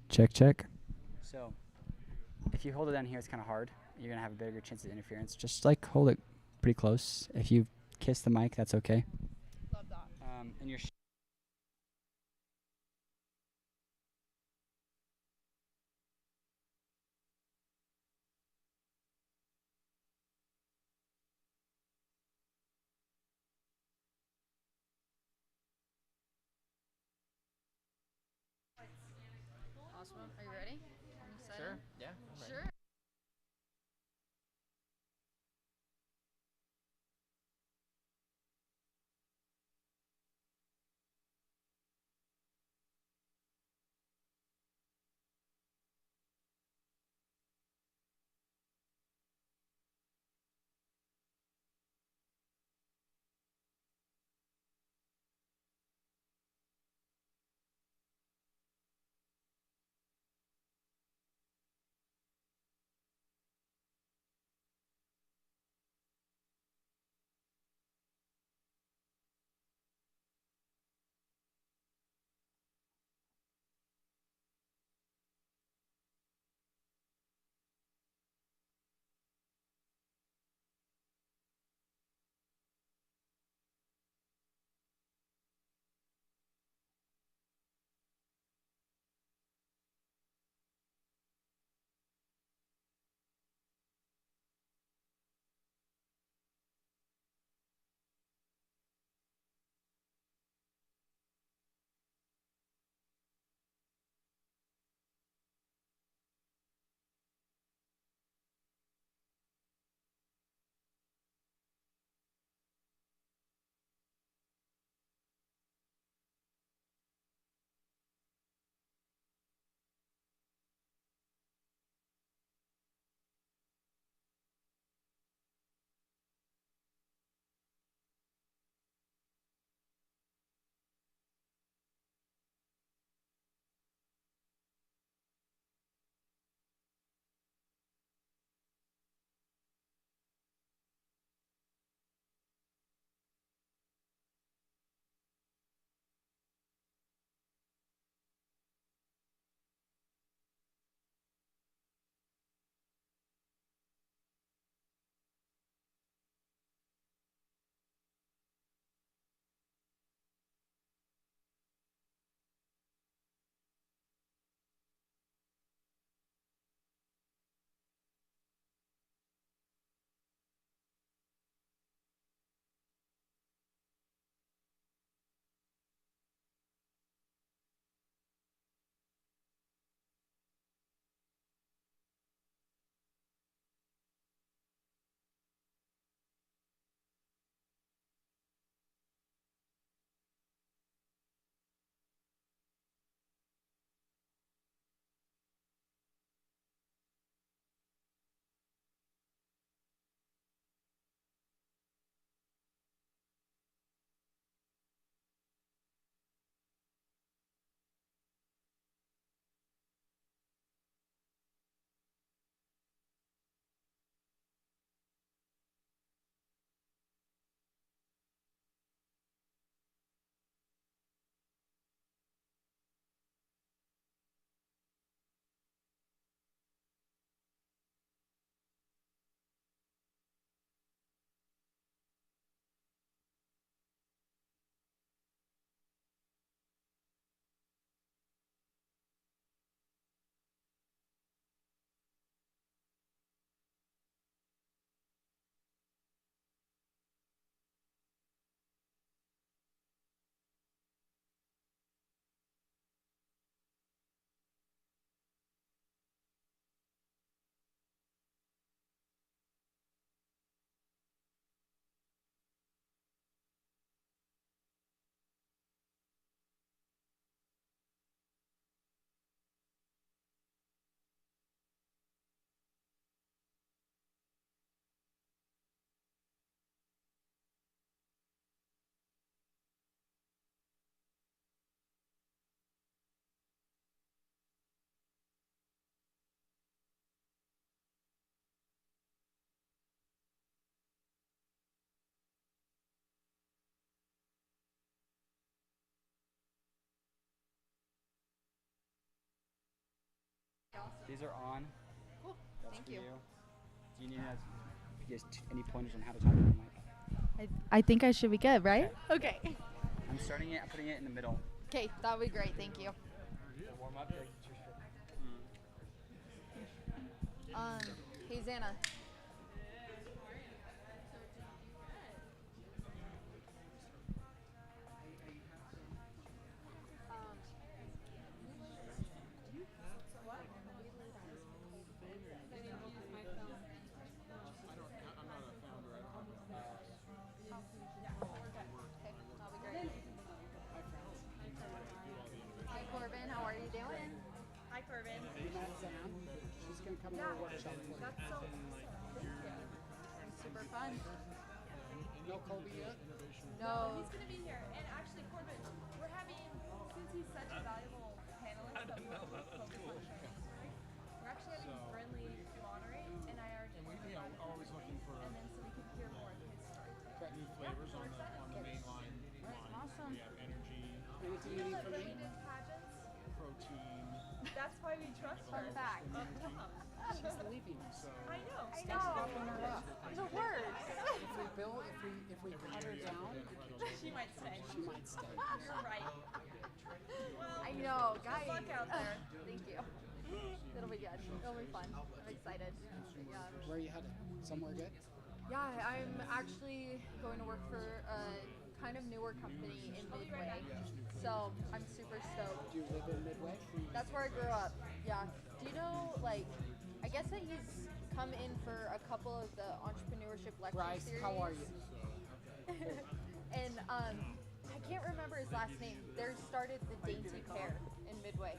Check, check. So if you hold it down here, it's kind of hard. You're gonna have a bigger chance of interference. Just like hold it pretty close. If you kiss the mic, that's okay. Love that. And your Awesome. Are you ready? Are you excited? Sure. Yeah. I'm ready. Sure. These are on. Cool. That's Thank for you. Do you need any pointers on how to talk to the mic? I think I should be good, right? Okay. I'm putting it in the middle. Okay, that would be great. Thank you. Warm up. Hey Xana. Hey Corbin, how are you doing? Hi, Corbin. She's going to come to our workshop. That's so Super fun. No Colby yet? No. He's going to be here. And actually, Corbin, we're having, since he's such a valuable panelist, we're actually having Brinley moderate, and I already Always looking for and then so we can hear more of his story. new flavors on the main line. Awesome. We have energy, Anything you need from me? He did pageants. protein. That's why we trust her. Fun fact. She's leaving us. I know. I know. The worst. If we cut her down, She might stay. she might stay. You're right. Well, I know, guys. good luck out there. Thank you. It'll be good. It'll be fun. I'm excited. Yeah. Where are you headed? Somewhere good? Yeah, I'm actually going to work for a kind of newer company in Midway. So I'm super stoked. Do you live in Midway? That's where I grew up. Yeah. Do you know, like, I guess that he's come in for a couple of the entrepreneurship lecture Bryce, series. how are you? And I can't remember his last name. They started the Dainty Pear in Midway.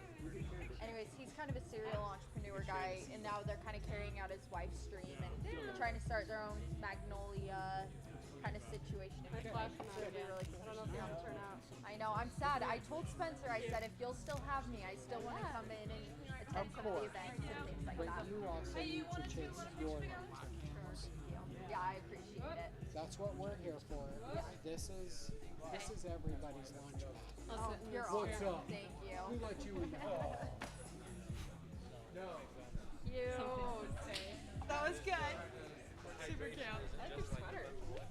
Anyways, he's kind of a serial entrepreneur guy, and now they're kind of carrying out his wife's dream and trying to start their own Magnolia kind of situation. It's gonna be really cool. I don't know if you have to turn out. I know, I'm sad. I told Spencer, I said, if you'll still have me, I still want to come in and attend some of the events and things like But that. you also need to chase your life. Yeah, I appreciate it. That's what we're here for. This is everybody's launch pad. Oh, you're What's awesome. up? Thank you. Who let you in? Cute. That was good. Super cute. I like your sweater.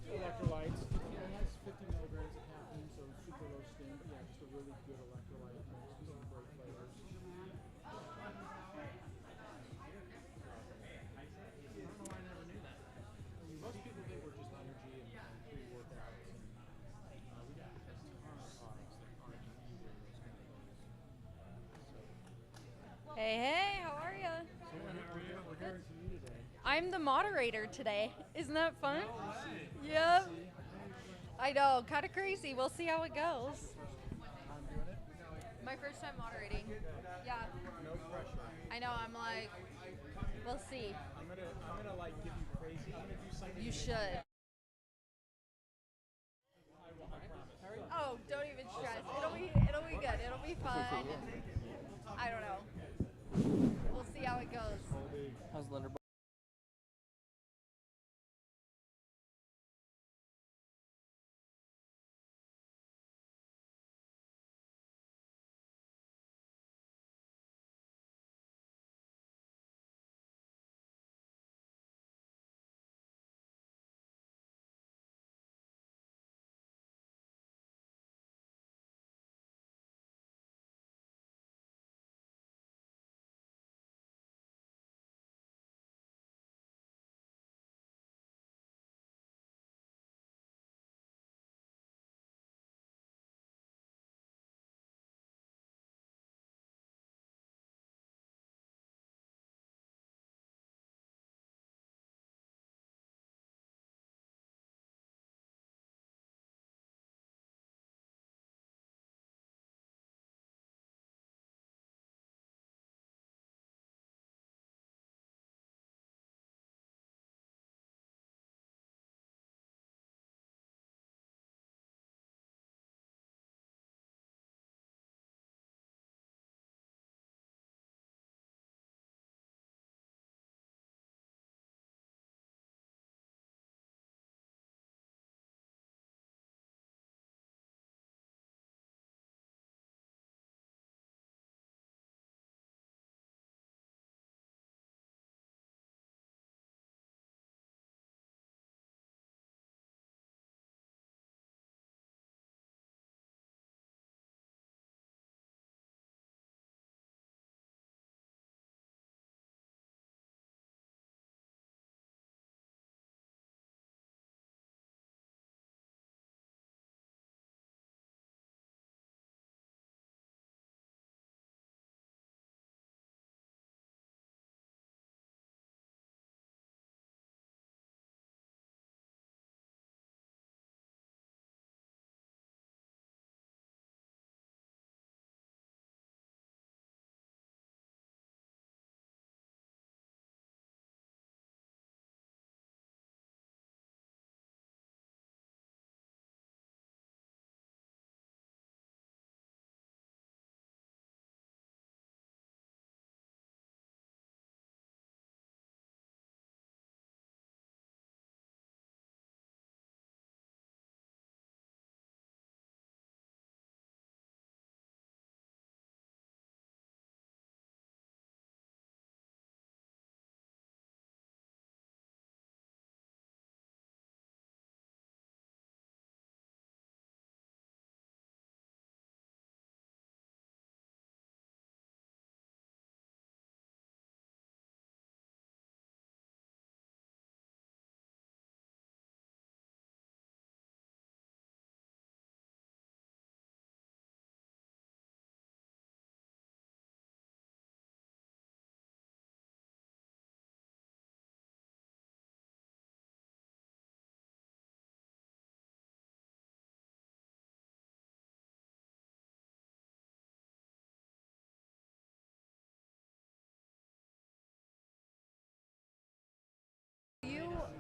Electrolytes. It has 50 milligrams of caffeine, so super low sting. But yeah, just a really good electrolyte mix with some great flavors. I don't know why I never knew that. I mean, most people think we're just energy and pre-workouts. And, we got a ton of products that aren't either of those kind of things. Hey, how are you? So we're here to you today. I'm the moderator today. Isn't that fun? Yep. I know, kind of crazy. We'll see how it goes. I'm doing it. My first time moderating. Yeah, No pressure. I know. I'm like, we'll see. I'm gonna like give you crazy. I'm gonna do something. You should. Oh, don't even stress. It'll be good. It'll be fun. I don't know. We'll see how it goes. How's Linderball?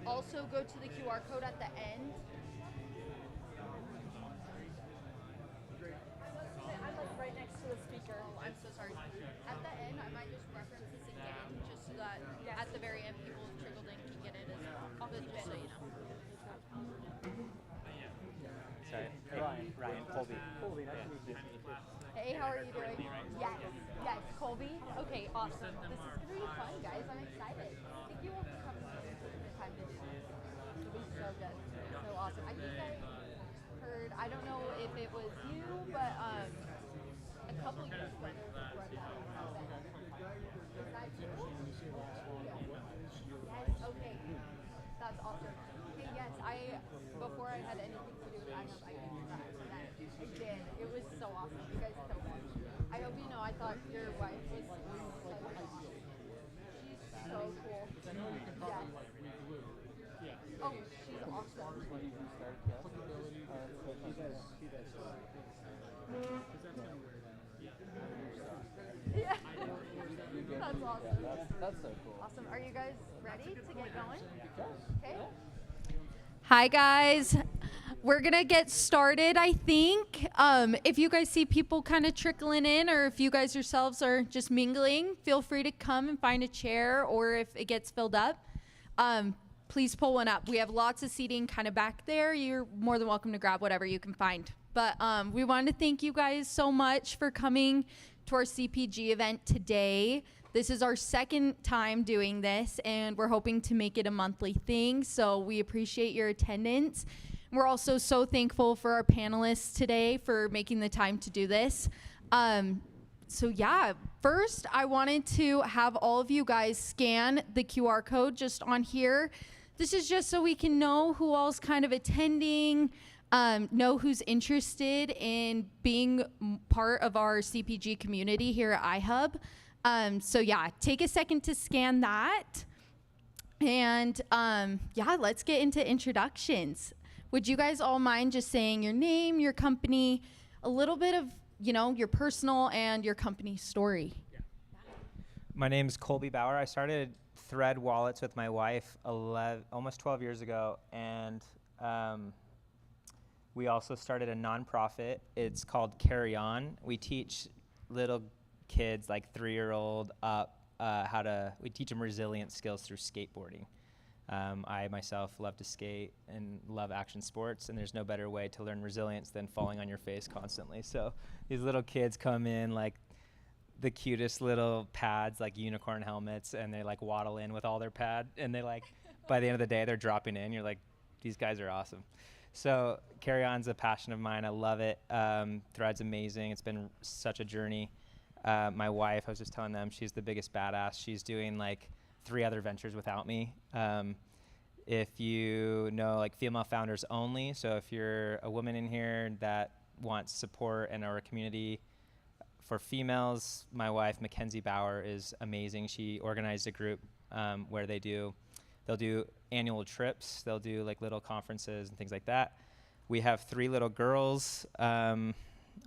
also go to the QR code at the end? I'm like right next to the speaker. Oh, I'm so sorry. At the end, I might just reference this again, just so that at the very end, people who trickled in can get it as well. Just so you know. Sorry. Ryan, Colby. Colby, nice to meet you. Hey, how are you doing? Yes, Colby. Okay, awesome. This is gonna be fun, guys. I'm excited. Thank you all for coming and taking the time to do this. It'll be so good, so awesome. I think I heard. I don't know if it was you, but a couple years ago there was a run down event. Is that you? Yes. Okay. That's awesome. Okay. Yes. Before I had anything to do with iHub, I came to that event. I did. It was so awesome. You guys killed it. I hope you know. I thought your wife was so awesome. She's so cool. Yeah. Oh, she's awesome. Yeah. That's awesome. That's so cool. Awesome. Are you guys ready to get going? Okay. Hi, guys. We're going to get started, I think. If you guys see people kind of trickling in, or if you guys yourselves are just mingling, feel free to come and find a chair, or if it gets filled up, please pull one up. We have lots of seating kind of back there. You're more than welcome to grab whatever you can find. But we want to thank you guys so much for coming to our CPG event today. This is our second time doing this, and we're hoping to make it a monthly thing, so we appreciate your attendance. We're also so thankful for our panelists today for making the time to do this. First I wanted to have all of you guys scan the QR code just on here. This is just so we can know who all's kind of attending, know who's interested in being part of our CPG community here at iHub. Take a second to scan that. And let's get into introductions. Would you guys all mind just saying your name, your company, a little bit of, your personal and your company story? Yeah. My name is Colby Bauer. I started Thread Wallets with my wife almost 12 years ago, and we also started a nonprofit. It's called Carry On. We teach little kids, like 3-year-old up, we teach them resilience skills through skateboarding. I myself love to skate and love action sports, and there's no better way to learn resilience than falling on your face constantly. So these little kids come in like the cutest little pads, like unicorn helmets, and they like waddle in with all their pad, and they like, by the end of the day, they're dropping in. You're like, these guys are awesome. So Carry On's a passion of mine. I love it. Thread's amazing. It's been such a journey. My wife, I was just telling them, she's the biggest badass. She's doing like 3 other ventures without me. If you know, like female founders only, so if you're a woman in here that wants support and our community for females, my wife, Mackenzie Bauer, is amazing. She organized a group where they'll do annual trips. They'll do like little conferences and things like that. We have 3 little girls,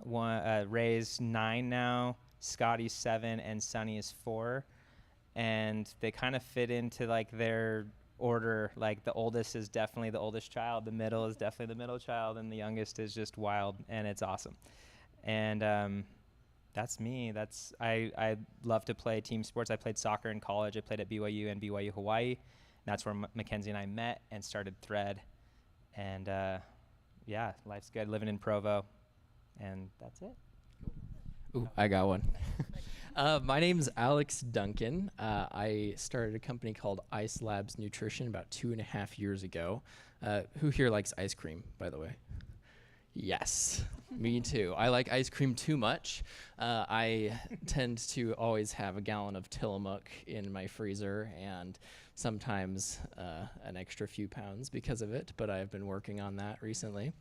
Ray's 9 now, Scotty's 7, and Sunny is 4. And they kind of fit into like their order. Like the oldest is definitely the oldest child, the middle is definitely the middle child, and the youngest is just wild, and it's awesome. And that's me. I love to play team sports. I played soccer in college. I played at BYU and BYU Hawaii. That's where Mackenzie and I met and started Thread. And life's good living in Provo, and that's it. Ooh, I got one. My name's Alex Duncan. I started a company called Ice Labs Nutrition about 2.5 years ago. Who here likes ice cream, by the way? Yes, me too. I like ice cream too much. I tend to always have a gallon of Tillamook in my freezer, and sometimes an extra few pounds because of it, but I've been working on that recently.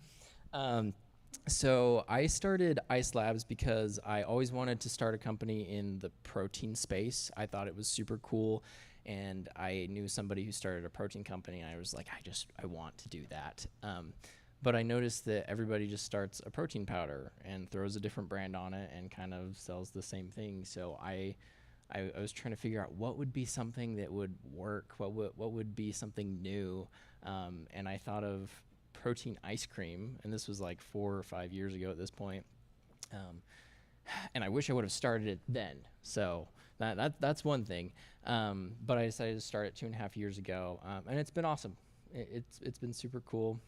So I started Ice Labs because I always wanted to start a company in the protein space. I thought it was super cool, and I knew somebody who started a protein company, and I was like, I want to do that. But I noticed that everybody just starts a protein powder and throws a different brand on it and kind of sells the same thing. So I I was trying to figure out what would be something that would work, what would be something new, and I thought of protein ice cream, and this was like 4 or 5 years ago at this point, and I wish I would have started it then. So that's one thing, but I decided to start it 2.5 years ago, and it's been awesome. It's been super cool.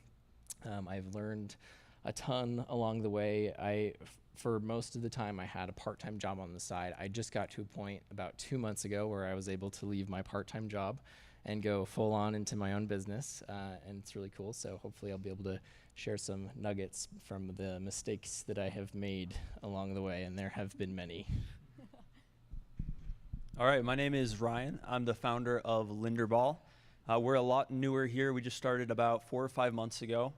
I've learned a ton along the way. For most of the time, I had a part-time job on the side. I just got to a point about 2 months ago where I was able to leave my part-time job and go full on into my own business, and it's really cool. So hopefully I'll be able to share some nuggets from the mistakes that I have made along the way, and there have been many. All right, my name is Ryan. I'm the founder of Linderball. We're a lot newer here. We just started about 4 or 5 months ago.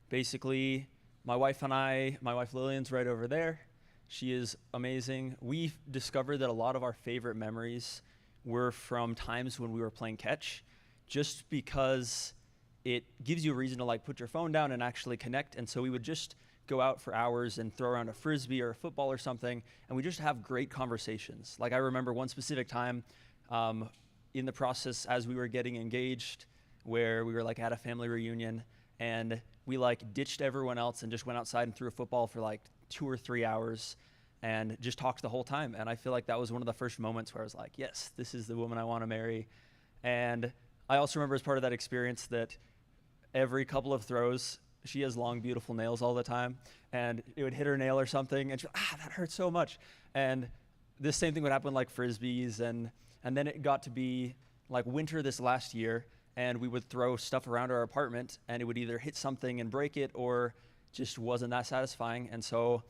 Basically, my wife Lillian's right over there. She is amazing. We discovered that a lot of our favorite memories were from times when we were playing catch, just because it gives you a reason to like put your phone down and actually connect. And so we would just go out for hours and throw around a frisbee or a football or something, and we just have great conversations. Like I remember one specific time in the process as we were getting engaged, where we were like at a family reunion, and we like ditched everyone else and just went outside and threw a football for like 2 or 3 hours and just talked the whole time. And I feel like that was one of the first moments where I was like, yes, this is the woman I want to marry. And I also remember as part of that experience that every couple of throws, she has long, beautiful nails all the time, and it would hit her nail or something, and she'd, that hurts so much. And this same thing would happen like frisbees, and then it got to be like winter this last year, and we would throw stuff around our apartment, and it would either hit something and break it, or just wasn't that satisfying. And so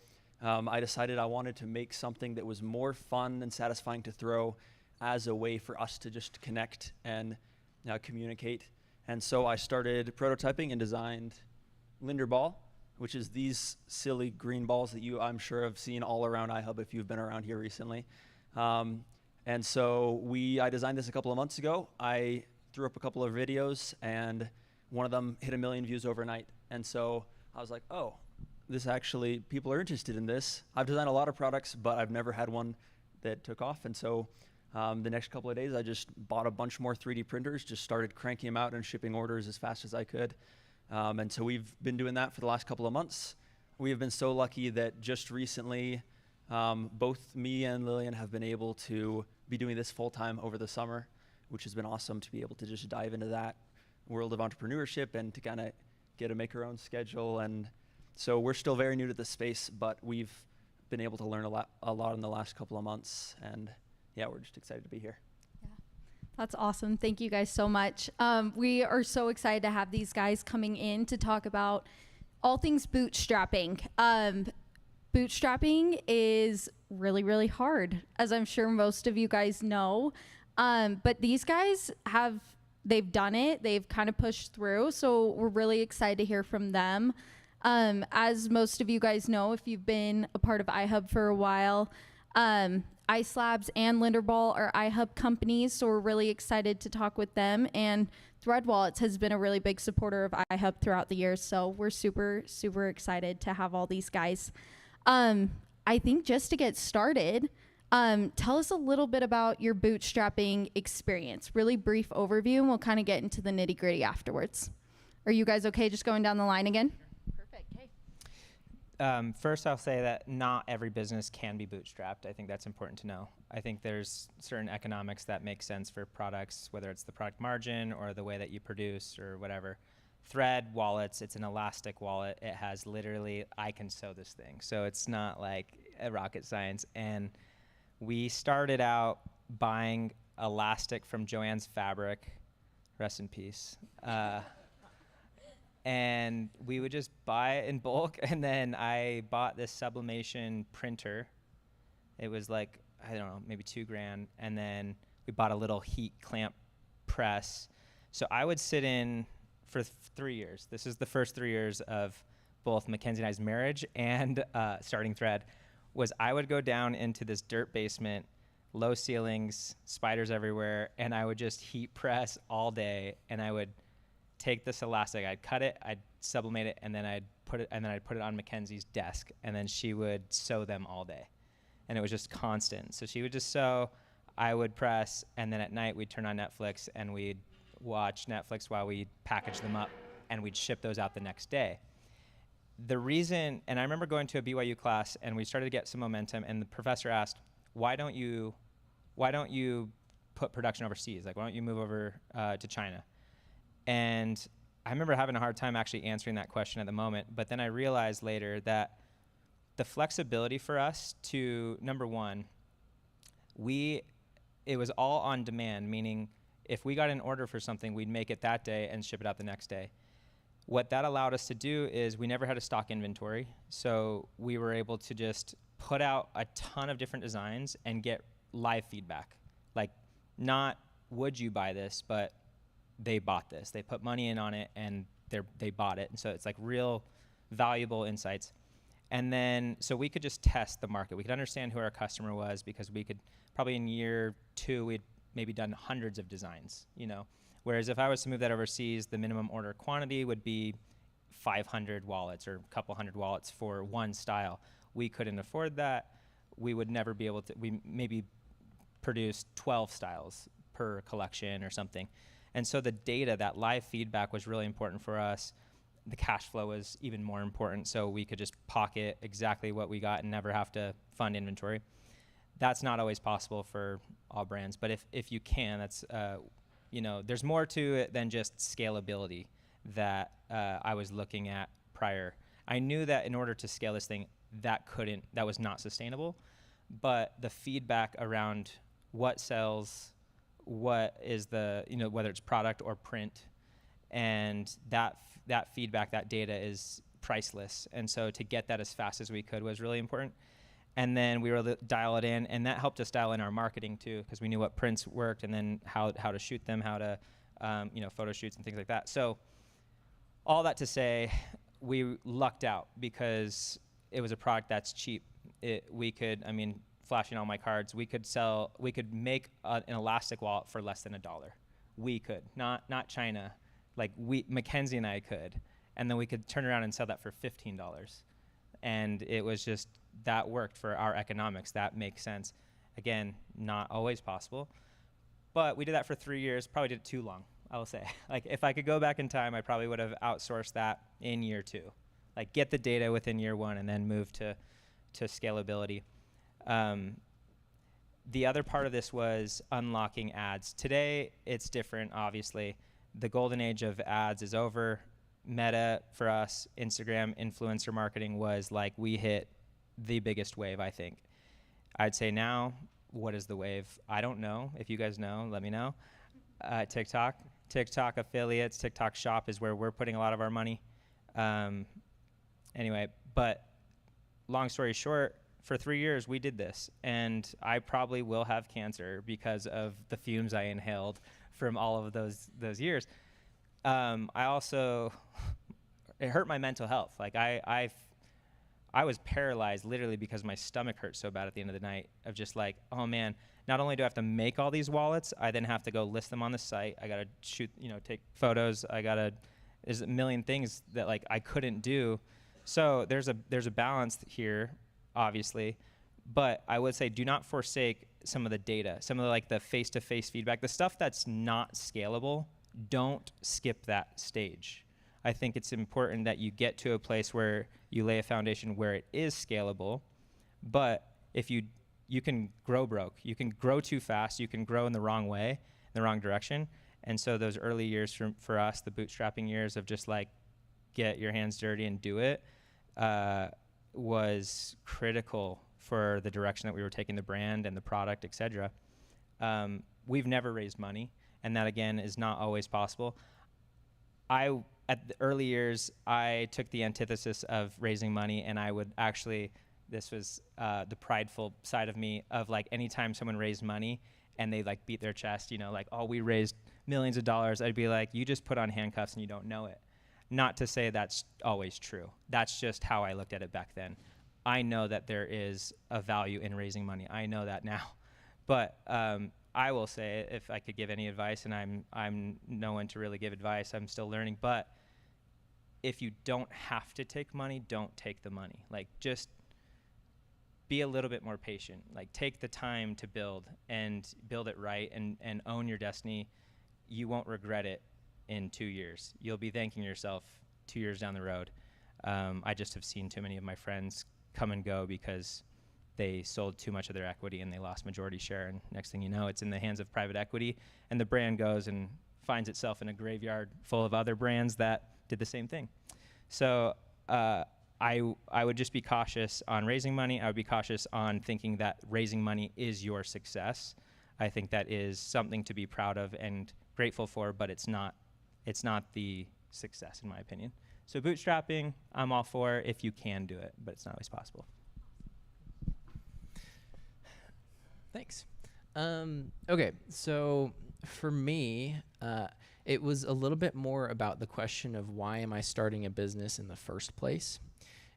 I decided I wanted to make something that was more fun and satisfying to throw as a way for us to just connect and communicate. And so I started prototyping and designed Linderball, which is these silly green balls that you, I'm sure, have seen all around iHub if you've been around here recently. And so I designed this a couple of months ago. I threw up a couple of videos, and one of them hit 1 million views overnight. And so I was like, oh, this actually, people are interested in this. I've designed a lot of products, but I've never had one that took off. And so the next couple of days, I just bought a bunch more 3D printers, just started cranking them out and shipping orders as fast as I could. And so we've been doing that for the last couple of months. We have been so lucky that just recently, both me and Lillian have been able to be doing this full time over the summer, which has been awesome to be able to just dive into that world of entrepreneurship and to kind of get to make our own schedule. And so we're still very new to the space, but we've been able to learn a lot in the last couple of months. And yeah, we're just excited to be here. That's awesome. Thank you guys so much. We are so excited to have these guys coming in to talk about all things bootstrapping. Bootstrapping is really, really hard, as I'm sure most of you guys know. But these guys they've done it. They've kind of pushed through. So we're really excited to hear from them. As most of you guys know, if you've been a part of iHub for a while, Ice Labs and Linderball are iHub companies, so we're really excited to talk with them. And Thread Wallets has been a really big supporter of iHub throughout the years, so we're super, super excited to have all these guys. I think just to get started, tell us a little bit about your bootstrapping experience. Really brief overview, and we'll kind of get into the nitty-gritty afterwards. Are you guys okay just going down the line again? Perfect. Hey. First, I'll say that not every business can be bootstrapped. I think that's important to know. I think there's certain economics that make sense for products, whether it's the product margin or the way that you produce or whatever. Thread wallets, it's an elastic wallet. It has literally, I can sew this thing. So it's not like a rocket science. And we started out buying elastic from Joann's Fabric, rest in peace. And we would just buy it in bulk. And then I bought this sublimation printer. It was like, I don't know, maybe $2,000. And then we bought a little heat clamp press. So I would sit in for 3 years. This is the first 3 years of both Mackenzie and I's marriage and starting Thread, was I would go down into this dirt basement, low ceilings, spiders everywhere, and I would just heat press all day. And I would take this elastic, I'd cut it, I'd sublimate it, and then I'd put it on Mackenzie's desk, and then she would sew them all day. And it was just constant. So she would just sew. I would press, and then at night we'd turn on Netflix and we'd watch Netflix while we package them up, and we'd ship those out the next day. The reason, and I remember going to a BYU class and we started to get some momentum, and the professor asked, why don't you put production overseas? Like, why don't you move over to China? And I remember having a hard time actually answering that question at the moment, but then I realized later that the flexibility for us to, number one, it was all on demand, meaning if we got an order for something, we'd make it that day and ship it out the next day. What that allowed us to do is we never had a stock inventory, so we were able to just put out a ton of different designs and get live feedback. Like, not would you buy this, but they bought this. They put money in on it and they bought it. And so it's like real valuable insights. And then, so we could just test the market. We could understand who our customer was, because we could, probably in year 2, we'd maybe done hundreds of designs, you know. Whereas if I was to move that overseas, the minimum order quantity would be 500 wallets or a couple hundred wallets for one style. We couldn't afford that. We would never be able to, we maybe produce 12 styles per collection or something. And so the data, that live feedback was really important for us. The cash flow was even more important, so we could just pocket exactly what we got and never have to fund inventory. That's not always possible for all brands, but if you can, that's, you know, there's more to it than just scalability that I was looking at prior. I knew that in order to scale this thing, that was not sustainable, but the feedback around what sells, what is the, you know, whether it's product or print, and that feedback, that data is priceless. And so to get that as fast as we could was really important. And then we were able to dial it in, and that helped us dial in our marketing too, because we knew what prints worked, and then how to shoot them, how to, you know, photo shoots and things like that. So all that to say, we lucked out because it was a product that's cheap. We could, I mean, flashing all my cards, we could make an elastic wallet for less than $1. We could, not China. Like Mackenzie and I could, and then we could turn around and sell that for $15. And it was just, that worked for our economics. That makes sense. Again, not always possible, but we did that for 3 years. Probably did it too long, I will say. Like, if I could go back in time, I probably would have outsourced that in year 2. Like, get the data within year 1 and then move to scalability. The other part of this was unlocking ads. Today, it's different, obviously. The golden age of ads is over. Meta, for us, Instagram influencer marketing was like, we hit the biggest wave, I think. I'd say now, what is the wave? I don't know. If you guys know, let me know. TikTok affiliates, TikTok shop is where we're putting a lot of our money. Anyway, but long story short, for 3 years we did this, and I probably will have cancer because of the fumes I inhaled from all of those years. I also, it hurt my mental health. Like I was paralyzed literally because my stomach hurt so bad at the end of the night, of just like, oh man, not only do I have to make all these wallets, I then have to go list them on the site. I gotta shoot, take photos. There's a million things that like I couldn't do. So there's a balance here, obviously, but I would say do not forsake some of the data, some of the face-to-face feedback, the stuff that's not scalable. Don't skip that stage. I think it's important that you get to a place where you lay a foundation where it is scalable, but if you can grow broke, you can grow too fast, you can grow in the wrong way, in the wrong direction. And so those early years for us, the bootstrapping years of just like get your hands dirty and do it, was critical for the direction that we were taking the brand and the product, etc. We've never raised money, and that again is not always possible. At the early years, I took the antithesis of raising money, and I would actually, this was the prideful side of me, of like anytime someone raised money and they like beat their chest, like, oh, we raised millions of dollars, I'd be like, you just put on handcuffs and you don't know it. Not to say that's always true. That's just how I looked at it back then. I know that there is a value in raising money. I know that now. But I will say, if I could give any advice, and I'm no one to really give advice, I'm still learning, but if you don't have to take money, don't take the money. Like, just be a little bit more patient. Like, take the time to build it right and own your destiny. You won't regret it in 2 years. You'll be thanking yourself 2 years down the road. I just have seen too many of my friends come and go because they sold too much of their equity and they lost majority share. And next thing you know, it's in the hands of private equity, and the brand goes and finds itself in a graveyard full of other brands that did the same thing. So I would just be cautious on raising money. I would be cautious on thinking that raising money is your success. I think that is something to be proud of and grateful for, but it's not the success, in my opinion. So bootstrapping, I'm all for if you can do it, but it's not always possible. Thanks. Okay, so for me, it was a little bit more about the question of why am I starting a business in the first place?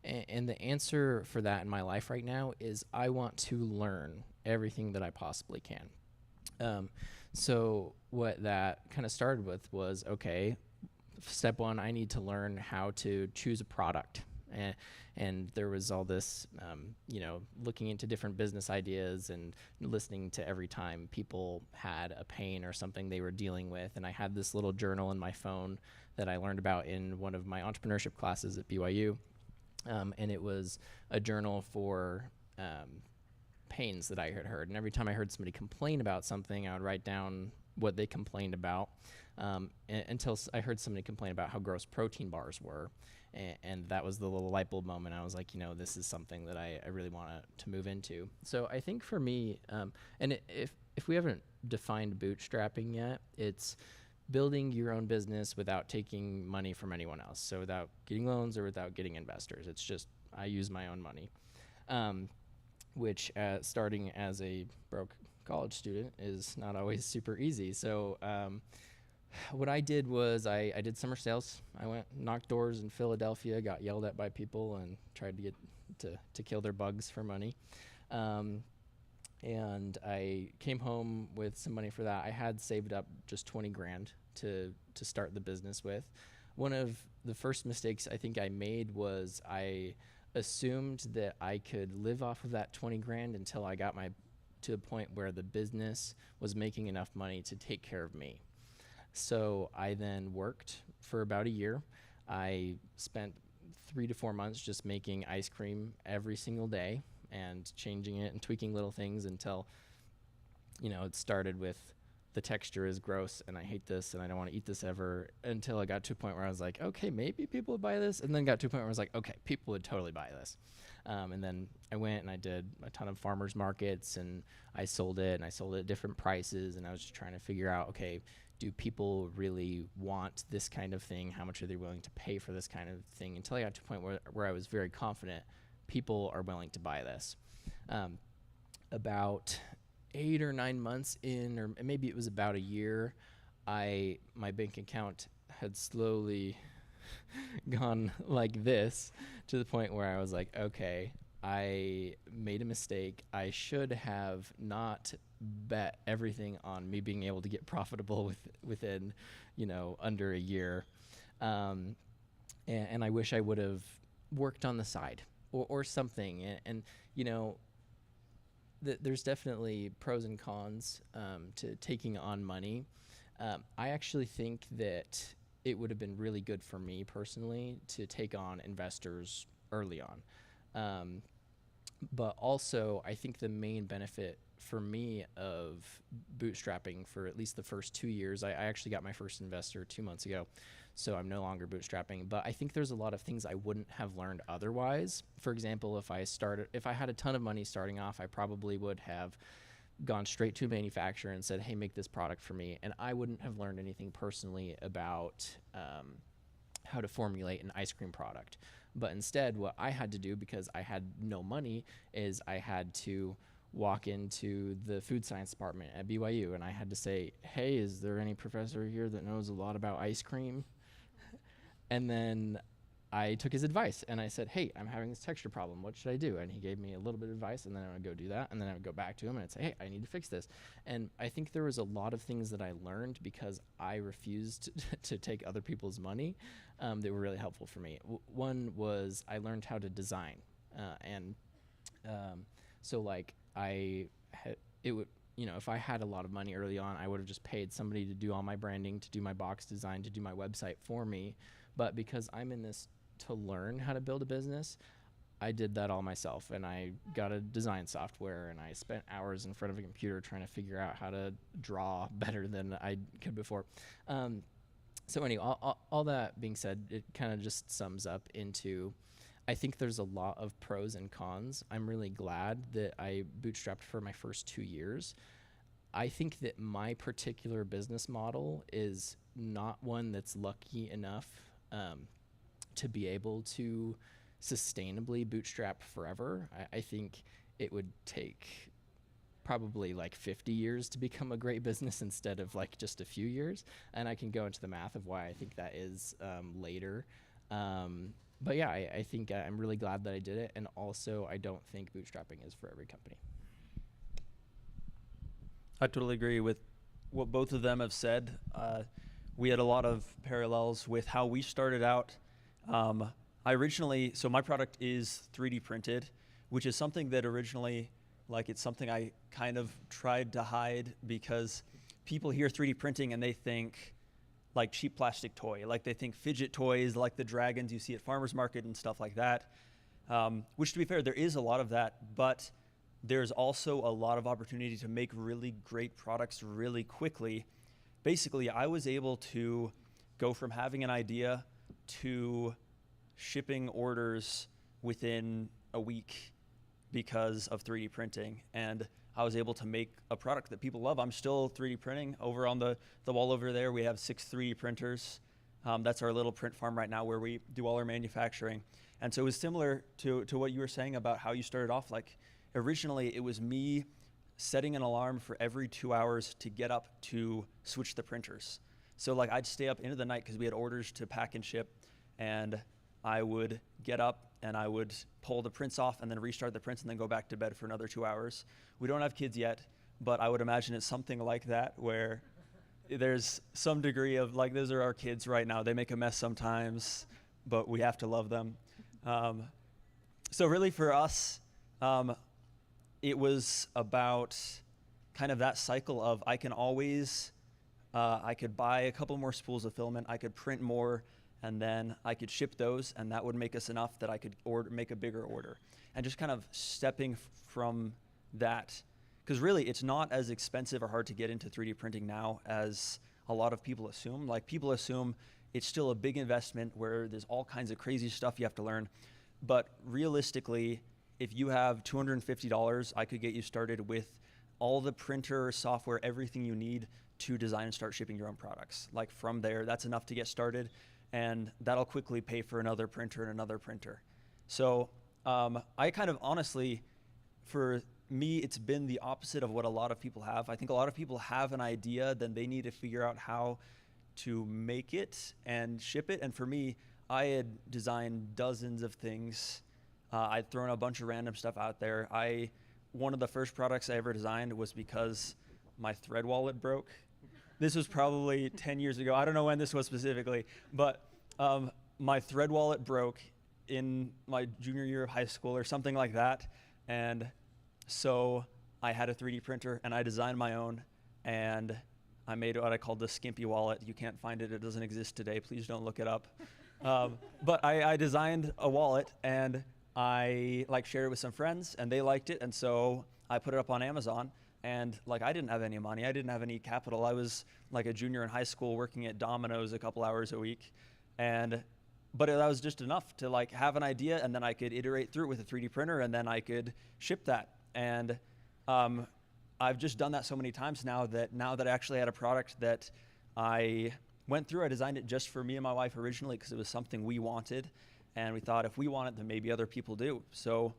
And the answer for that in my life right now is I want to learn everything that I possibly can. So what that kind of started with was, okay, step one, I need to learn how to choose a product. And there was all this, looking into different business ideas and listening to every time people had a pain or something they were dealing with. And I had this little journal in my phone that I learned about in one of my entrepreneurship classes at BYU. And it was a journal for pains that I had heard. And every time I heard somebody complain about something, I would write down what they complained about until I heard somebody complain about how gross protein bars were. And that was the little light bulb moment. I was like, this is something that I really want to move into. So I think for me, and if we haven't defined bootstrapping yet, it's building your own business without taking money from anyone else. So without getting loans or without getting investors. It's just I use my own money, which starting as a broke college student is not always super easy. So what I did was I did summer sales. I went knocked doors in Philadelphia, got yelled at by people, and tried to get to kill their bugs for money. And I came home with some money for that. I had saved up just 20 grand to start the business with. One of the first mistakes I think I made was I assumed that I could live off of that 20 grand until I got to a point where the business was making enough money to take care of me. So I then worked for about a year. I spent 3 to 4 months just making ice cream every single day and changing it and tweaking little things until, it started with the texture is gross and I hate this and I don't want to eat this ever, until I got to a point where I was like, okay, maybe people would buy this. And then got to a point where I was like, okay, people would totally buy this. And then I went and I did a ton of farmers markets and I sold it at different prices. And I was just trying to figure out, okay, do people really want this kind of thing? How much are they willing to pay for this kind of thing? Until I got to a point where I was very confident people are willing to buy this. About 8 or 9 months in, or maybe it was about a year, my bank account had slowly gone like this to the point where I was like, okay, I made a mistake. I should have not bet everything on me being able to get profitable within, under a year. And I wish I would have worked on the side or something. And there's definitely pros and cons to taking on money. I actually think that it would have been really good for me personally to take on investors early on. But also, I think the main benefit for me of bootstrapping for at least the first 2 years, I actually got my first investor 2 months ago, so I'm no longer bootstrapping. But I think there's a lot of things I wouldn't have learned otherwise. For example, if I had a ton of money starting off, I probably would have gone straight to a manufacturer and said, hey, make this product for me. And I wouldn't have learned anything personally about how to formulate an ice cream product. But instead, what I had to do, because I had no money, is I had to walk into the food science department at BYU and I had to say, hey, is there any professor here that knows a lot about ice cream? And then I took his advice and I said, hey, I'm having this texture problem. What should I do? And he gave me a little bit of advice, and then I would go do that. And then I would go back to him and I'd say, hey, I need to fix this. And I think there was a lot of things that I learned because I refused to take other people's money that were really helpful for me. One was I learned how to design. So like it would, if I had a lot of money early on, I would have just paid somebody to do all my branding, to do my box design, to do my website for me. But because I'm in this to learn how to build a business, I did that all myself, and I got a design software, and I spent hours in front of a computer trying to figure out how to draw better than I could before. So anyway, all that being said, it kind of just sums up into, I think there's a lot of pros and cons. I'm really glad that I bootstrapped for my first 2 years. I think that my particular business model is not one that's lucky enough to be able to sustainably bootstrap forever. I think it would take probably like 50 years to become a great business instead of like just a few years. And I can go into the math of why I think that is later. But yeah, I think I'm really glad that I did it. And also, I don't think bootstrapping is for every company. I totally agree with what both of them have said. We had a lot of parallels with how we started out. So my product is 3D printed, which is something that originally, it's something I kind of tried to hide, because people hear 3D printing and they think like cheap plastic toy, like they think fidget toys, like the dragons you see at farmers market and stuff like that. Which, to be fair, there is a lot of that, but there's also a lot of opportunity to make really great products really quickly. Basically, I was able to go from having an idea to shipping orders within a week because of 3D printing, and I was able to make a product that people love. I'm still 3D printing. Over on the wall over there, we have 6 3D printers. That's our little print farm right now where we do all our manufacturing. And so it was similar to what you were saying about how you started off. Like, originally, it was me setting an alarm for every 2 hours to get up to switch the printers. So like, I'd stay up into the night because we had orders to pack and ship, and I would get up and I would pull the prints off and then restart the prints and then go back to bed for another 2 hours. We don't have kids yet, but I would imagine it's something like that, where there's some degree of like, those are our kids right now. They make a mess sometimes, but we have to love them. So really for us, it was about kind of that cycle of I can always, I could buy a couple more spools of filament, I could print more, and then I could ship those, and that would make us enough that I could make a bigger order. And just kind of stepping from that, because really it's not as expensive or hard to get into 3D printing now as a lot of people assume. Like, people assume it's still a big investment where there's all kinds of crazy stuff you have to learn. But realistically, if you have $250, I could get you started with all the printer software, everything you need to design and start shipping your own products. Like, from there, that's enough to get started, and that'll quickly pay for another printer and another printer. So I kind of honestly, for me, it's been the opposite of what a lot of people have. I think a lot of people have an idea, then they need to figure out how to make it and ship it. And for me, I had designed dozens of things. I'd thrown a bunch of random stuff out there. One of the first products I ever designed was because my thread wallet broke. This was probably 10 years ago. I don't know when this was specifically, but my thread wallet broke in my junior year of high school or something like that. And so I had a 3D printer and I designed my own, and I made what I called the Skimpy wallet. You can't find it. It doesn't exist today. Please don't look it up. But I designed a wallet, and I shared it with some friends, and they liked it. And so I put it up on Amazon. And I didn't have any money. I didn't have any capital. I was like a junior in high school working at Domino's a couple hours a week. But that was just enough to have an idea, and then I could iterate through it with a 3D printer, and then I could ship that. And I've just done that so many times now that I actually had a product that I went through. I designed it just for me and my wife originally because it was something we wanted. And we thought, if we want it, then maybe other people do. So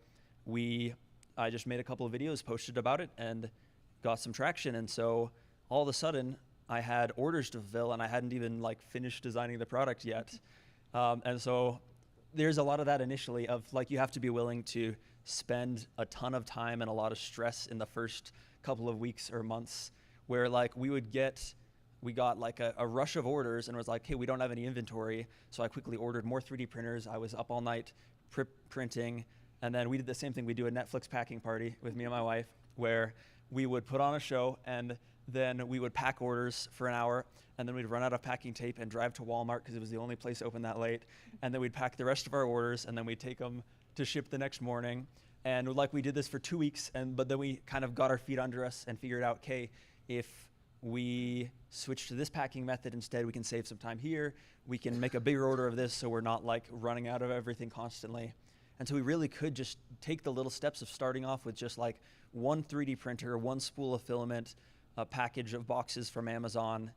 I just made a couple of videos, posted about it, and got some traction. And so all of a sudden I had orders to fulfill, and I hadn't even finished designing the product yet. And so there's a lot of that initially of you have to be willing to spend a ton of time and a lot of stress in the first couple of weeks or months, where we got a rush of orders, and it was hey, we don't have any inventory. So I quickly ordered more 3D printers. I was up all night printing, And then we did the same thing. We do a Netflix packing party with me and my wife, where we would put on a show, and then we would pack orders for an hour, and then we'd run out of packing tape and drive to Walmart because it was the only place open that late. And then we'd pack the rest of our orders, and then we'd take them to ship the next morning. And like we did this for 2 weeks, but then we kind of got our feet under us and figured out, okay, if we switch to this packing method instead, we can save some time here. We can make a bigger order of this so we're not like running out of everything constantly. And so we really could just take the little steps of starting off with just like one 3D printer, one spool of filament, a package of boxes from Amazon,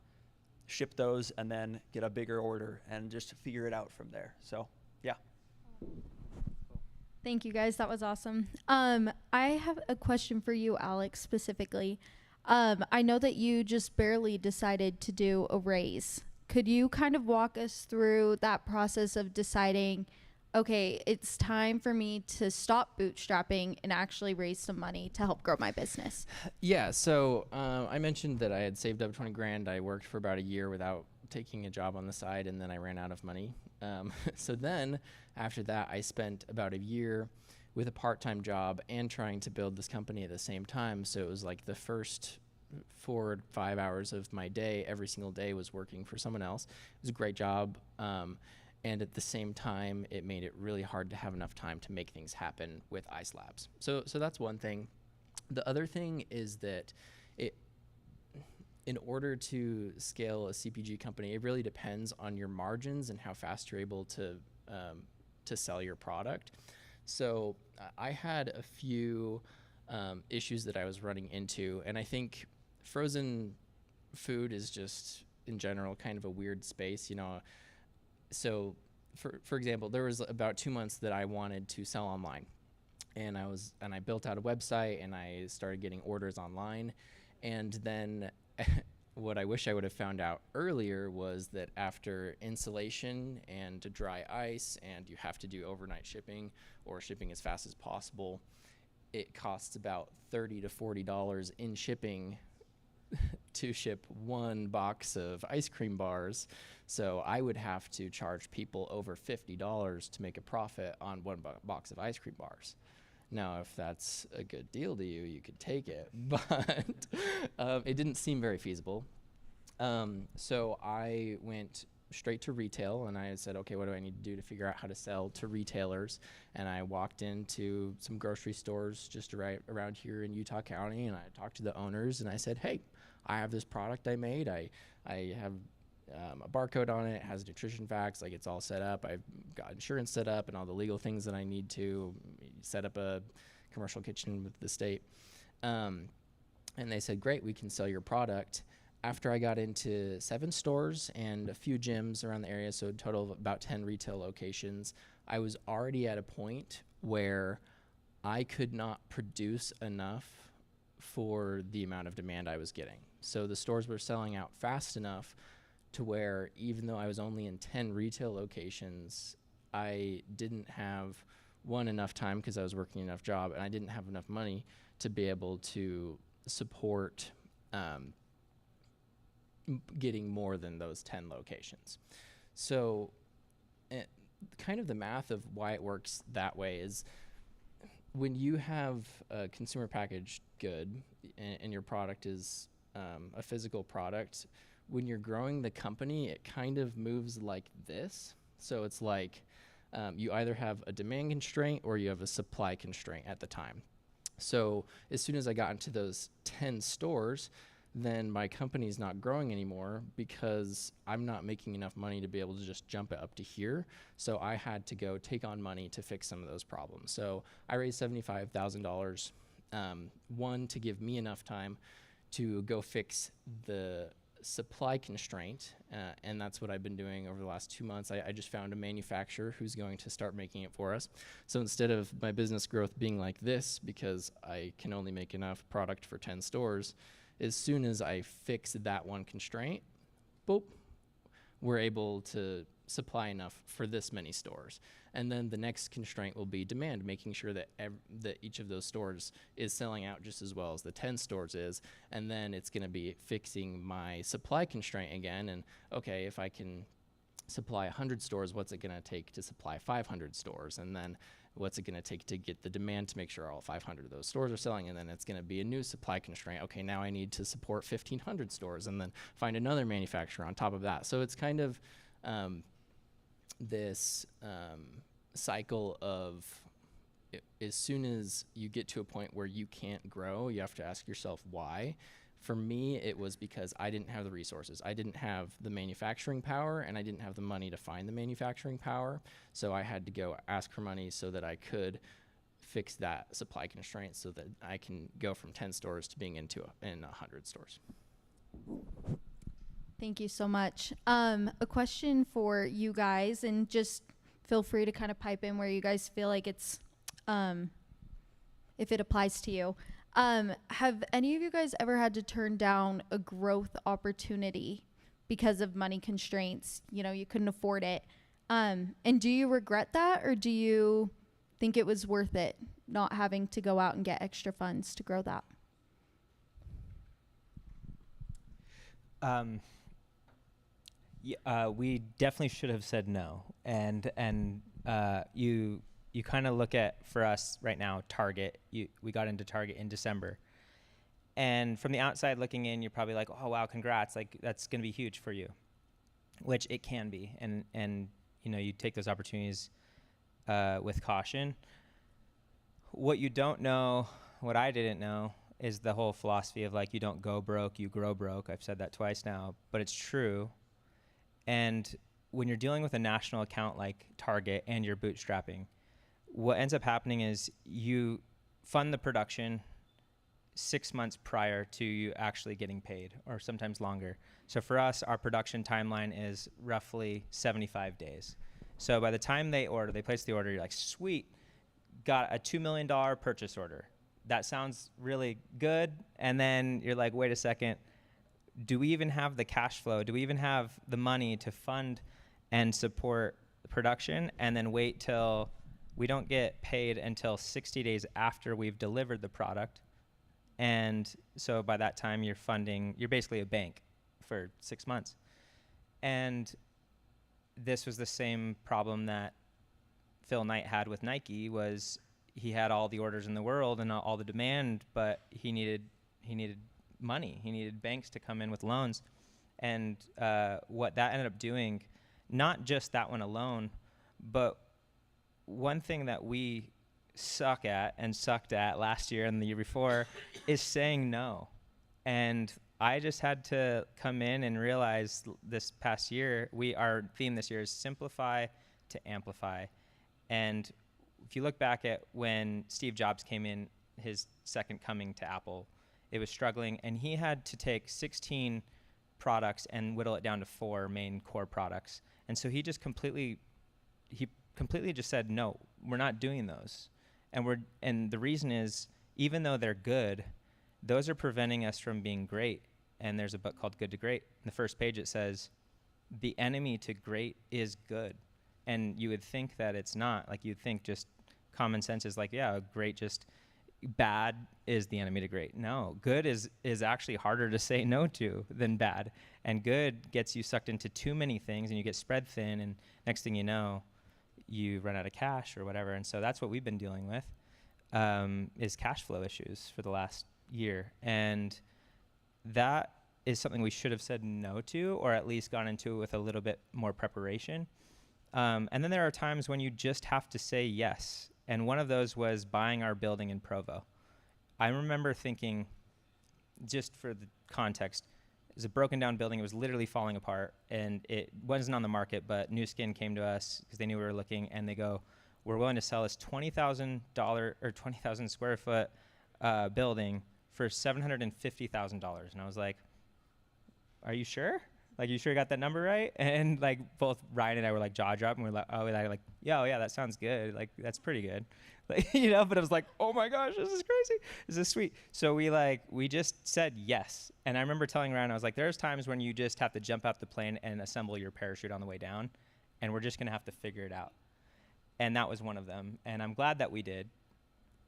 ship those, and then get a bigger order and just figure it out from there. So, yeah. Thank you, guys. That was awesome. I have a question for you, Alex, specifically. I know that you just barely decided to do a raise. Could you kind of walk us through that process of deciding, okay, it's time for me to stop bootstrapping and actually raise some money to help grow my business? Yeah, so I mentioned that I had saved up 20 grand. I worked for about a year without taking a job on the side, and then I ran out of money. So then after that, I spent about a year with a part-time job and trying to build this company at the same time. So it was like the first 4 to 5 hours of my day, every single day, was working for someone else. It was a great job. And at the same time, it made it really hard to have enough time to make things happen with Ice Labs. So that's one thing. The other thing is that in order to scale a CPG company, it really depends on your margins and how fast you're able to sell your product. So I had a few issues that I was running into, and I think frozen food is just, in general, kind of a weird space, you know. So, for example, there was about 2 months that I wanted to sell online, and I built out a website, and I started getting orders online, and then what I wish I would have found out earlier was that after insulation and dry ice, and you have to do overnight shipping or shipping as fast as possible, it costs about $30 to $40 in shipping to ship one box of ice cream bars. So I would have to charge people over $50 to make a profit on one box of ice cream bars. Now, if that's a good deal to you, you could take it, but it didn't seem very feasible. So I went straight to retail, and I said, okay, what do I need to do to figure out how to sell to retailers? And I walked into some grocery stores just right around here in Utah County, and I talked to the owners, and I said, hey, I have this product I made. I have a barcode on it. It has nutrition facts. Like, it's all set up. I've got insurance set up and all the legal things that I need to set up a commercial kitchen with the state. And they said, great, we can sell your product. After I got into 7 stores and a few gyms around the area, so a total of about 10 retail locations, I was already at a point where I could not produce enough for the amount of demand I was getting. So the stores were selling out fast enough to where, even though I was only in 10 retail locations, I didn't have, one, enough time because I was working enough job, and I didn't have enough money to be able to support getting more than those 10 locations. So kind of the math of why it works that way is, when you have a consumer packaged good and your product is a physical product, when you're growing the company, it kind of moves like this. So it's like you either have a demand constraint or you have a supply constraint at the time. So as soon as I got into those 10 stores, then my company's not growing anymore because I'm not making enough money to be able to just jump it up to here. So I had to go take on money to fix some of those problems. So I raised $75,000, one, to give me enough time to go fix the supply constraint, and that's what I've been doing over the last 2 months. I just found a manufacturer who's going to start making it for us. So instead of my business growth being like this, because I can only make enough product for 10 stores, as soon as I fix that one constraint, boop, we're able to supply enough for this many stores. And then the next constraint will be demand, making sure that that each of those stores is selling out just as well as the 10 stores is. And then it's going to be fixing my supply constraint again. And okay, if I can supply 100 stores, what's it going to take to supply 500 stores? And then What's it going to take to get the demand to make sure all 500 of those stores are selling? And then it's going to be a new supply constraint. Okay, now I need to support 1,500 stores and then find another manufacturer on top of that. So it's kind of this cycle of as soon as you get to a point where you can't grow, you have to ask yourself why. For me, it was because I didn't have the resources. I didn't have the manufacturing power, and I didn't have the money to find the manufacturing power. So I had to go ask for money so that I could fix that supply constraint so that I can go from 10 stores to being in 100 stores. Thank you so much. A question for you guys, and just feel free to kind of pipe in where you guys feel like it's, if it applies to you. Have any of you guys ever had to turn down a growth opportunity because of money constraints? You know, you couldn't afford it. And do you regret that, or do you think it was worth it not having to go out and get extra funds to grow that? We definitely should have said no. And you kind of look at, for us right now, Target. We got into Target in December. And from the outside looking in, you're probably like, oh, wow, congrats. Like, that's going to be huge for you, which it can be. And you know, you take those opportunities with caution. What you don't know, what I didn't know, is the whole philosophy of, like, you don't go broke, you grow broke. I've said that twice now, but it's true. And when you're dealing with a national account like Target and you're bootstrapping, what ends up happening is you fund the production 6 months prior to you actually getting paid, or sometimes longer. So for us, our production timeline is roughly 75 days. So by the time they place the order, you're like, sweet, got a $2 million purchase order. That sounds really good. And then you're like, wait a second, do we even have the cash flow? Do we even have the money to fund and support production? And then wait till we don't get paid until 60 days after we've delivered the product. And so by that time you're basically a bank for 6 months. And this was the same problem that Phil Knight had with Nike. Was he had all the orders in the world and all the demand, but he needed money. He needed banks to come in with loans. And what that ended up doing, not just that one alone, but one thing that we sucked at last year and the year before is saying no. And I just had to come in and realize this past year, our theme this year is simplify to amplify. And if you look back at when Steve Jobs came in, his second coming to Apple, it was struggling, and he had to take 16 products and whittle it down to 4 main core products. And so he completely just said, no, we're not doing those. And the reason is, even though they're good, those are preventing us from being great. And there's a book called Good to Great. On the first page it says, the enemy to great is good. And you would think that it's not. Like, you'd think just common sense is like, yeah, great, just bad is the enemy to great. No, good is actually harder to say no to than bad. And good gets you sucked into too many things, and you get spread thin, and next thing you know, you run out of cash or whatever. And so that's what we've been dealing with, is cash flow issues for the last year. And that is something we should have said no to, or at least gone into with a little bit more preparation. And then there are times when you just have to say yes. And one of those was buying our building in Provo. I remember thinking, just for the context, it was a broken down building. It was literally falling apart, and it wasn't on the market, but New Skin came to us because they knew we were looking, and they go, we're willing to sell this $20,000 or 20,000 square foot building for $750,000. And I was like, are you sure? Like, you sure you got that number right? And like, both Ryan and I were like jaw dropping. We're like, oh yeah, that sounds good. Like, that's pretty good. Like, but it was like, oh my gosh, this is crazy. This is sweet. So we just said yes. And I remember telling Ryan, I was like, there's times when you just have to jump out the plane and assemble your parachute on the way down, and we're just going to have to figure it out. And that was one of them. And I'm glad that we did.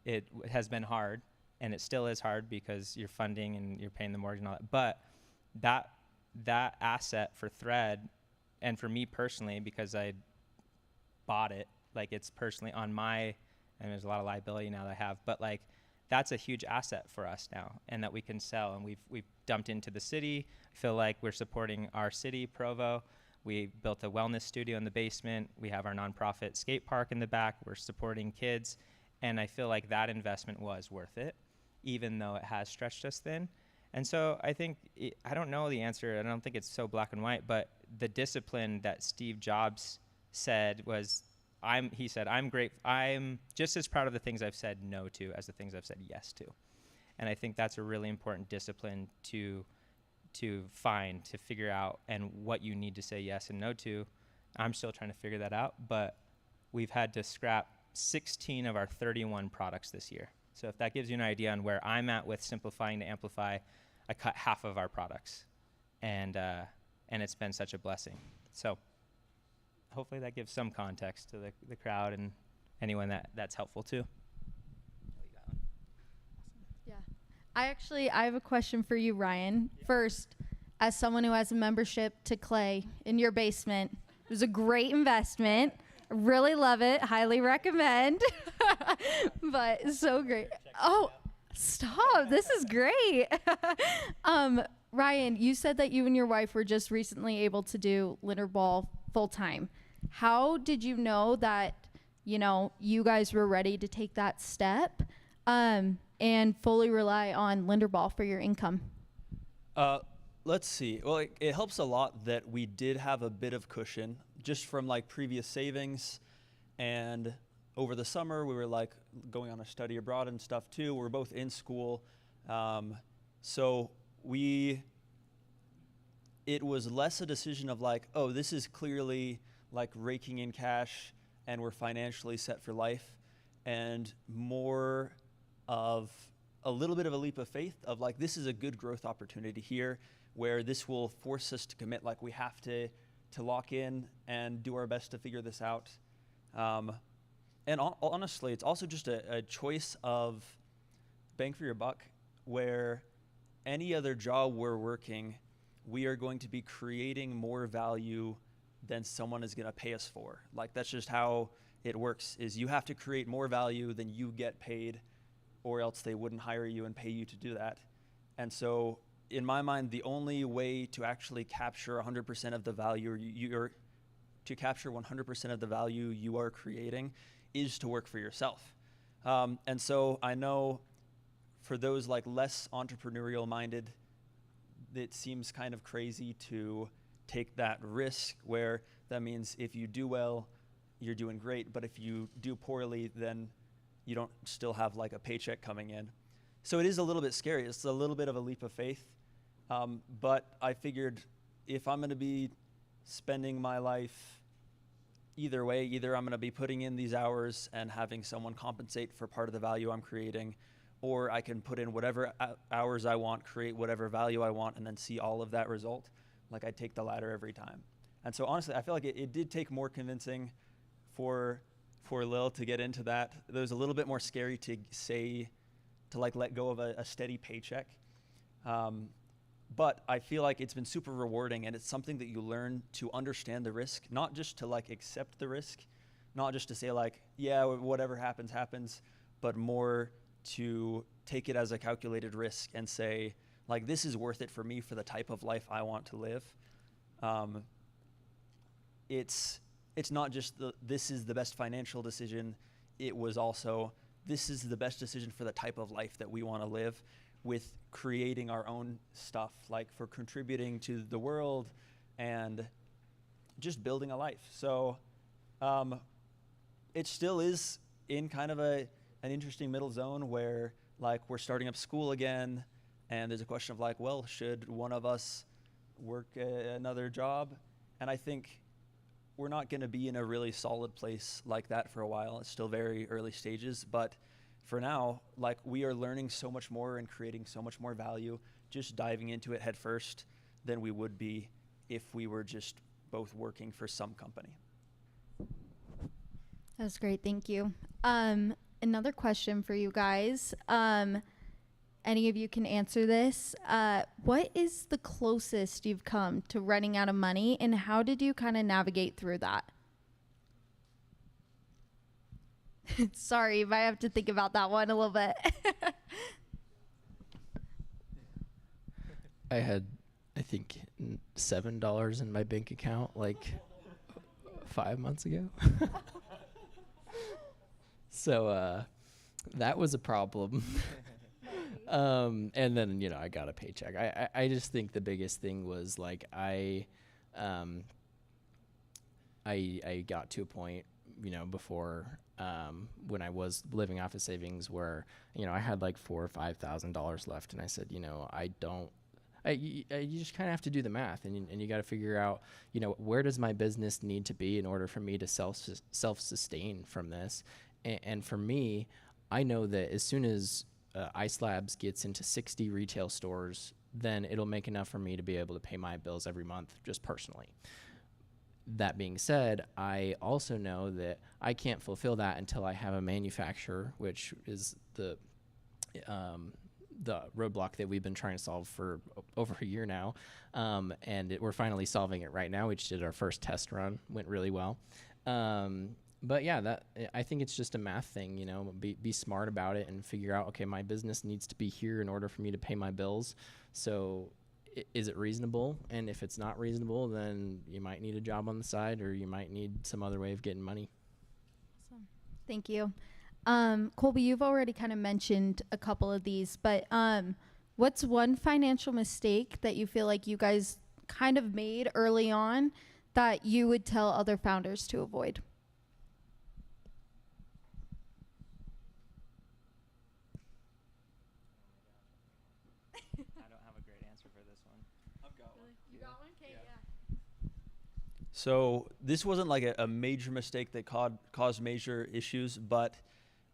It has been hard, and it still is hard because you're funding and you're paying the mortgage and all that. But that asset for Thread, and for me personally, because I bought it, like, it's personally on my and there's a lot of liability now that I have. But like, that's a huge asset for us now, and that we can sell. And we've dumped into the city. I feel like we're supporting our city, Provo. We built a wellness studio in the basement. We have our nonprofit skate park in the back. We're supporting kids. And I feel like that investment was worth it, even though it has stretched us thin. And so I think, I don't know the answer. I don't think it's so black and white, but the discipline that Steve Jobs said was, he said, I'm just as proud of the things I've said no to as the things I've said yes to. And I think that's a really important discipline to find, to figure out, and what you need to say yes and no to. I'm still trying to figure that out, but we've had to scrap 16 of our 31 products this year. So if that gives you an idea on where I'm at with simplifying to amplify, I cut half of our products, and it's been such a blessing. So hopefully that gives some context to the crowd and anyone that's helpful too. Yeah. I have a question for you, Ryan. First, as someone who has a membership to Clay in your basement, it was a great investment. I really love it. Highly recommend. But so great. Oh, stop. This is great. Ryan, you said that you and your wife were just recently able to do Linderball full time. How did you know that, you guys were ready to take that step and fully rely on Linderball for your income? Let's see. Well, it helps a lot that we did have a bit of cushion just from like previous savings, and over the summer we were like going on a study abroad and stuff too. We're both in school, so it was less a decision of like, oh, this is clearly like raking in cash and we're financially set for life, and more of a little bit of a leap of faith of like, this is a good growth opportunity here where this will force us to commit. Like, we have to lock in and do our best to figure this out. And honestly, it's also just a choice of bang for your buck, where any other job we're working, we are going to be creating more value than someone is going to pay us for. Like, that's just how it works, is you have to create more value than you get paid, or else they wouldn't hire you and pay you to do that. And so in my mind, the only way to actually capture 100% of the value to capture 100% of the value you are creating is to work for yourself. And so I know for those like less entrepreneurial minded, it seems kind of crazy to take that risk, where that means if you do well, you're doing great, but if you do poorly, then you don't still have like a paycheck coming in. So it is a little bit scary. It's a little bit of a leap of faith. But I figured if I'm going to be spending my life either way, either I'm going to be putting in these hours and having someone compensate for part of the value I'm creating, or I can put in whatever hours I want, create whatever value I want, and then see all of that result. Like, I take the latter every time. And so honestly, I feel like it did take more convincing for Lil to get into that. It was a little bit more scary to like let go of a steady paycheck. But I feel like it's been super rewarding, and it's something that you learn to understand the risk, not just to like accept the risk, not just to say like, yeah, whatever happens, happens, but more to take it as a calculated risk and say, like, this is worth it for me for the type of life I want to live. It's not just this is the best financial decision. It was also, this is the best decision for the type of life that we want to live, with creating our own stuff, like for contributing to the world and just building a life. So it still is in kind of an interesting middle zone where like we're starting up school again, and there's a question of like, well, should one of us work another job? And I think we're not going to be in a really solid place like that for a while. It's still very early stages, but for now, like, we are learning so much more and creating so much more value just diving into it head first than we would be if we were just both working for some company. That's great. Thank you. Another question for you guys. Any of you can answer this. What is the closest you've come to running out of money, and how did you kind of navigate through that? Sorry, you might have to think about that one a little bit. I had, I think, $7 in my bank account like 5 months ago. So that was a problem. And then, you know, I got a paycheck. I just think the biggest thing was like I got to a point, you know, before when I was living off of savings where, you know, I had like $4,000 or $5,000 left, and I said, you know, you just kind of have to do the math, and you got to figure out, you know, where does my business need to be in order for me to self-sustain from this. And for me, I know that as soon as Ice Labs gets into 60 retail stores, then it'll make enough for me to be able to pay my bills every month, just personally. That being said, I also know that I can't fulfill that until I have a manufacturer, which is the roadblock that we've been trying to solve for over a year now. We're finally solving it right now. We just did our first test run, went really well. But yeah, I think it's just a math thing, you know, be smart about it and figure out, okay, my business needs to be here in order for me to pay my bills. So is it reasonable? And if it's not reasonable, then you might need a job on the side, or you might need some other way of getting money. Awesome. Thank you. Colby, you've already kind of mentioned a couple of these, but what's one financial mistake that you feel like you guys kind of made early on that you would tell other founders to avoid? I don't have a great answer for this one. I've got one. You got one? Okay, yeah. So this wasn't like a major mistake that caused major issues, but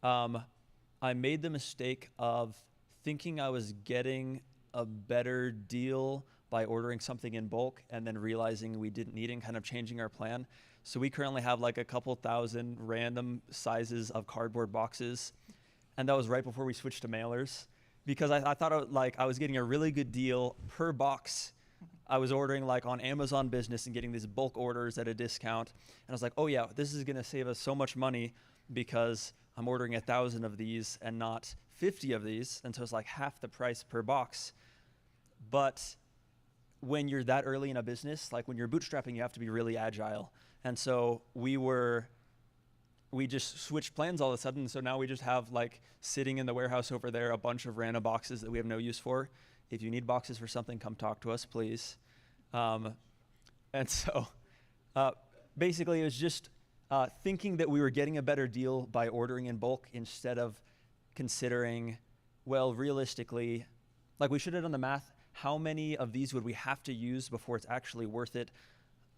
I made the mistake of thinking I was getting a better deal by ordering something in bulk and then realizing we didn't need it and kind of changing our plan. So we currently have like a couple thousand random sizes of cardboard boxes, and that was right before we switched to mailers, because I thought I was getting a really good deal per box. I was ordering like on Amazon Business and getting these bulk orders at a discount. And I was like, oh yeah, this is gonna save us so much money because I'm ordering 1,000 of these and not 50 of these. And so it's like half the price per box. But when you're that early in a business, like when you're bootstrapping, you have to be really agile. And so we just switched plans all of a sudden. So now we just have like sitting in the warehouse over there, a bunch of random boxes that we have no use for. If you need boxes for something, come talk to us, please. And so basically it was just thinking that we were getting a better deal by ordering in bulk instead of considering, well, realistically, like we should have done the math. How many of these would we have to use before it's actually worth it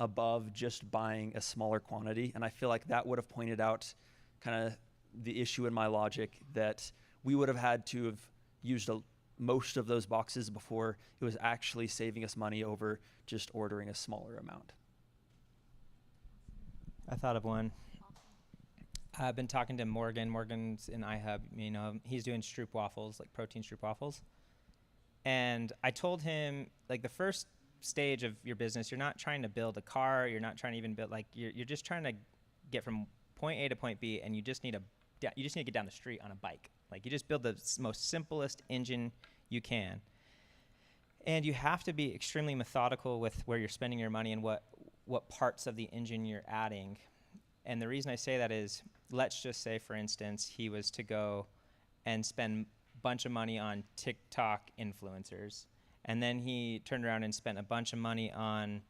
above just buying a smaller quantity? And I feel like that would have pointed out kind of the issue in my logic, that we would have had to have used most of those boxes before it was actually saving us money over just ordering a smaller amount. I thought of one. I've been talking to Morgan. Morgan's in iHub. You know, he's doing Stroop waffles, like protein Stroop waffles. And I told him, like, the first stage of your business, you're not trying to build a car. You're not trying to even build, like, you're just trying to get from point A to point B, and you just need to get down the street on a bike. Like, you just build the most simplest engine you can. And you have to be extremely methodical with where you're spending your money and what parts of the engine you're adding. And the reason I say that is, let's just say, for instance, he was to go and spend a bunch of money on TikTok influencers, and then he turned around and spent a bunch of money on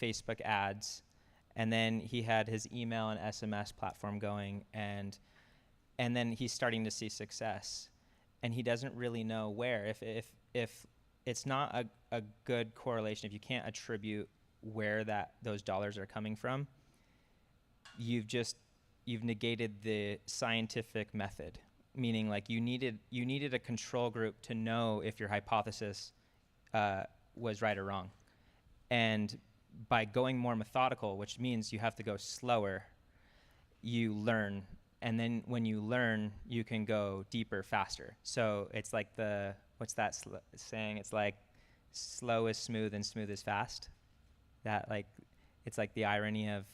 Facebook ads, and then he had his email and SMS platform going, and then he's starting to see success, and he doesn't really know where. If it's not a good correlation, if you can't attribute where those dollars are coming from, you've negated the scientific method, meaning like you needed a control group to know if your hypothesis was right or wrong. And by going more methodical, which means you have to go slower, you learn. And then when you learn, you can go deeper faster. So it's like what's that saying? It's like slow is smooth and smooth is fast. That, like, it's like the irony of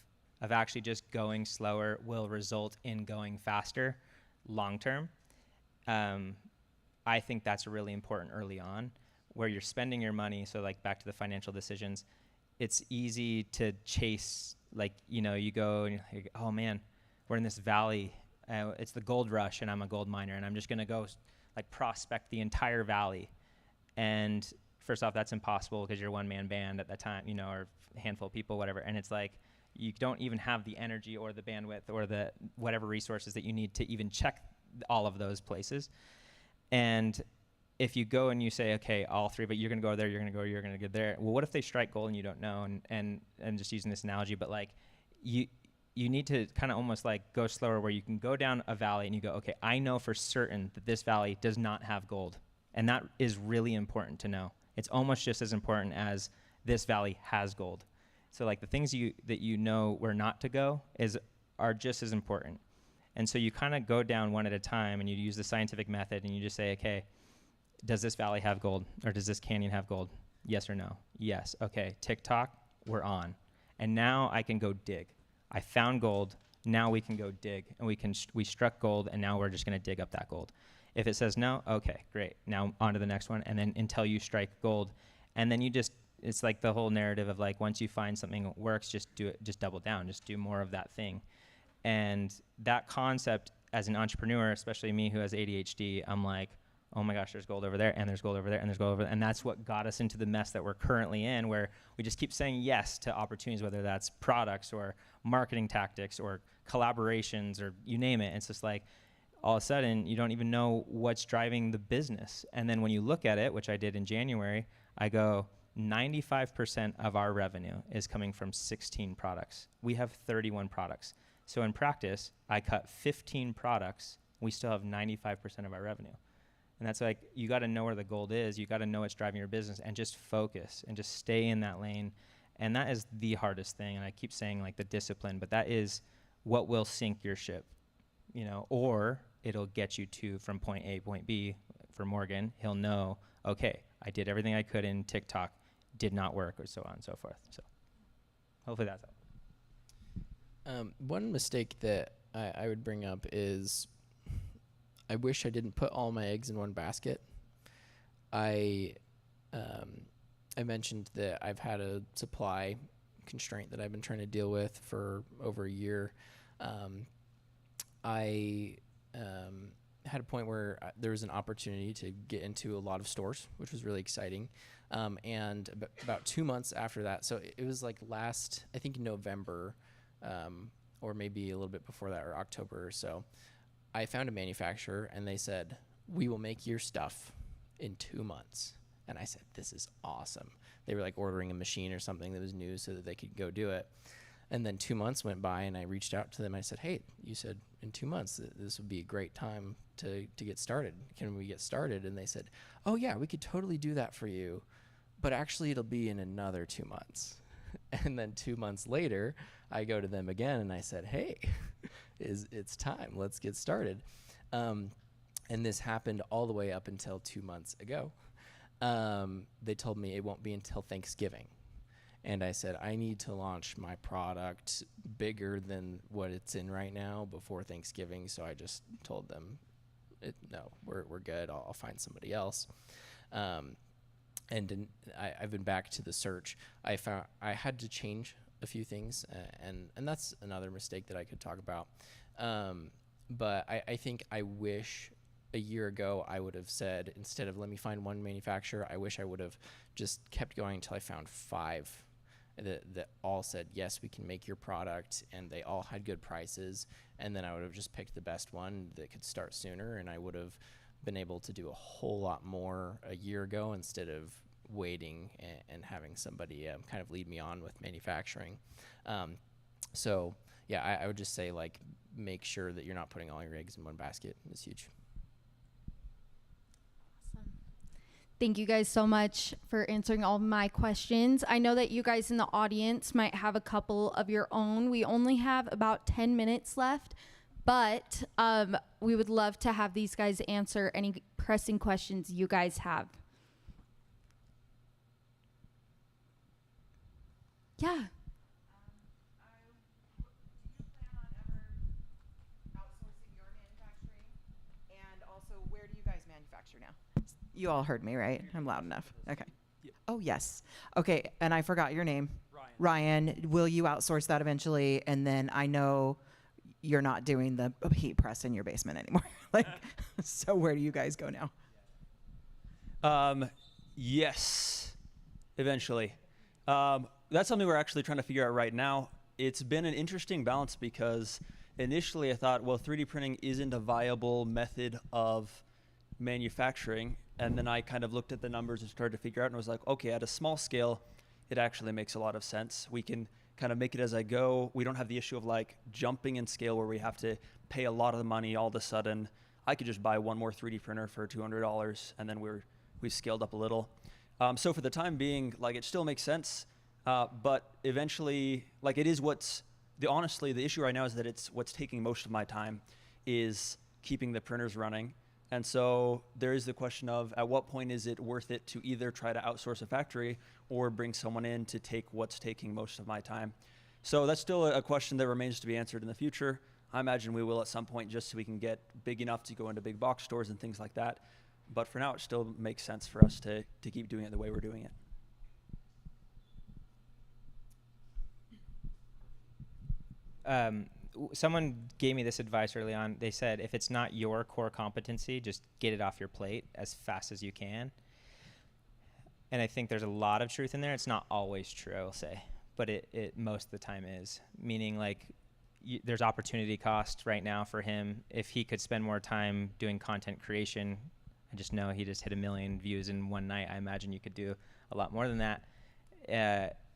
of actually just going slower will result in going faster long term. I think that's really important early on, where you're spending your money. So like back to the financial decisions, it's easy to chase, like, you know, you go and you're like, oh man, we're in this valley. It's the gold rush and I'm a gold miner and I'm just going to go like prospect the entire valley. And first off, that's impossible because you're a one-man band at that time, you know, or a handful of people, whatever. And it's like, you don't even have the energy or the bandwidth or the whatever resources that you need to even check all of those places. And if you go and you say, okay, all three, but you're going to go there, you're going to go, you're going to go there. Well, what if they strike gold and you don't know? And just using this analogy, but like you need to kind of almost like go slower, where you can go down a valley and you go, okay, I know for certain that this valley does not have gold. And that is really important to know. It's almost just as important as this valley has gold. So like the things that you know where not to go are just as important. And so you kind of go down one at a time and you use the scientific method and you just say, okay, does this valley have gold, or does this canyon have gold? Yes or no? Yes. Okay, TikTok, we're on. And now I can go dig. I found gold, now we can go dig. And we struck gold, and now we're just gonna dig up that gold. If it says no, okay, great. Now on to the next one, and then until you strike gold. And then it's like the whole narrative of like, once you find something that works, just do it, just double down, just do more of that thing. And that concept as an entrepreneur, especially me who has ADHD, I'm like, oh my gosh, there's gold over there, and there's gold over there, and there's gold over there. And that's what got us into the mess that we're currently in, where we just keep saying yes to opportunities, whether that's products or marketing tactics or collaborations or you name it. It's just like, all of a sudden, you don't even know what's driving the business. And then when you look at it, which I did in January, I go, 95% of our revenue is coming from 16 products. We have 31 products. So in practice, I cut 15 products. We still have 95% of our revenue. And that's like, you got to know where the gold is. You got to know what's driving your business and just focus and just stay in that lane. And that is the hardest thing. And I keep saying like the discipline, but that is what will sink your ship, you know, or it'll get you to from point A, point B. For Morgan, he'll know, okay, I did everything I could in TikTok, did not work, or so on and so forth. So hopefully that's helpful. One mistake that I would bring up is I wish I didn't put all my eggs in one basket. I mentioned that I've had a supply constraint that I've been trying to deal with for over a year. I had a point where there was an opportunity to get into a lot of stores, which was really exciting. And about 2 months after that, so it was like last, I think November, or maybe a little bit before that, or October or so, I found a manufacturer and they said, we will make your stuff in 2 months. And I said, this is awesome. They were like ordering a machine or something that was new so that they could go do it. And then 2 months went by and I reached out to them. I said, hey, you said in 2 months this would be a great time to get started. Can we get started? And they said, oh yeah, we could totally do that for you, but actually it'll be in another 2 months. And then 2 months later, I go to them again and I said, hey, it's time, let's get started. And this happened all the way up until 2 months ago. They told me it won't be until Thanksgiving. And I said, I need to launch my product bigger than what it's in right now before Thanksgiving. So I just told them, no, we're good. I'll find somebody else. And I've been back to the search. I found I had to change a few things, and that's another mistake that I could talk about. But I think I wish a year ago I would have said, instead of let me find one manufacturer, I wish I would have just kept going until I found 5 that all said, yes, we can make your product, and they all had good prices. And then I would have just picked the best one that could start sooner, and I would have been able to do a whole lot more a year ago instead of waiting and having somebody kind of lead me on with manufacturing. So yeah, I would just say, like, make sure that you're not putting all your eggs in one basket. It's huge. Awesome. Thank you guys so much for answering all of my questions. I know that you guys in the audience might have a couple of your own. We only have about 10 minutes left, but we would love to have these guys answer any pressing questions you guys have. Yeah. manufacture now. You all heard me, right? I'm loud enough. Okay. Oh, yes. Okay, and I forgot your name. Ryan, will you outsource that eventually? And then I know you're not doing the heat press in your basement anymore. Like, so where do you guys go now? Yes, eventually. That's something we're actually trying to figure out right now. It's been an interesting balance because initially I thought, well, 3D printing isn't a viable method of manufacturing. And then I kind of looked at the numbers and started to figure out and was like, okay, at a small scale, it actually makes a lot of sense. We can kind of make it as I go. We don't have the issue of like jumping in scale where we have to pay a lot of the money all of a sudden. I could just buy one more 3D printer for $200 and then we've scaled up a little. So for the time being, like it still makes sense, but eventually, like it is honestly, the issue right now is that it's what's taking most of my time is keeping the printers running. And so there is the question of at what point is it worth it to either try to outsource a factory or bring someone in to take what's taking most of my time. So that's still a question that remains to be answered in the future. I imagine we will at some point just so we can get big enough to go into big box stores and things like that. But for now, it still makes sense for us to keep doing it the way we're doing it. Someone gave me this advice early on. They said, if it's not your core competency, just get it off your plate as fast as you can. And I think there's a lot of truth in there. It's not always true, I'll say, but it most of the time is. Meaning like there's opportunity cost right now for him. If he could spend more time doing content creation, I just know he just hit 1 million views in one night. I imagine you could do a lot more than that.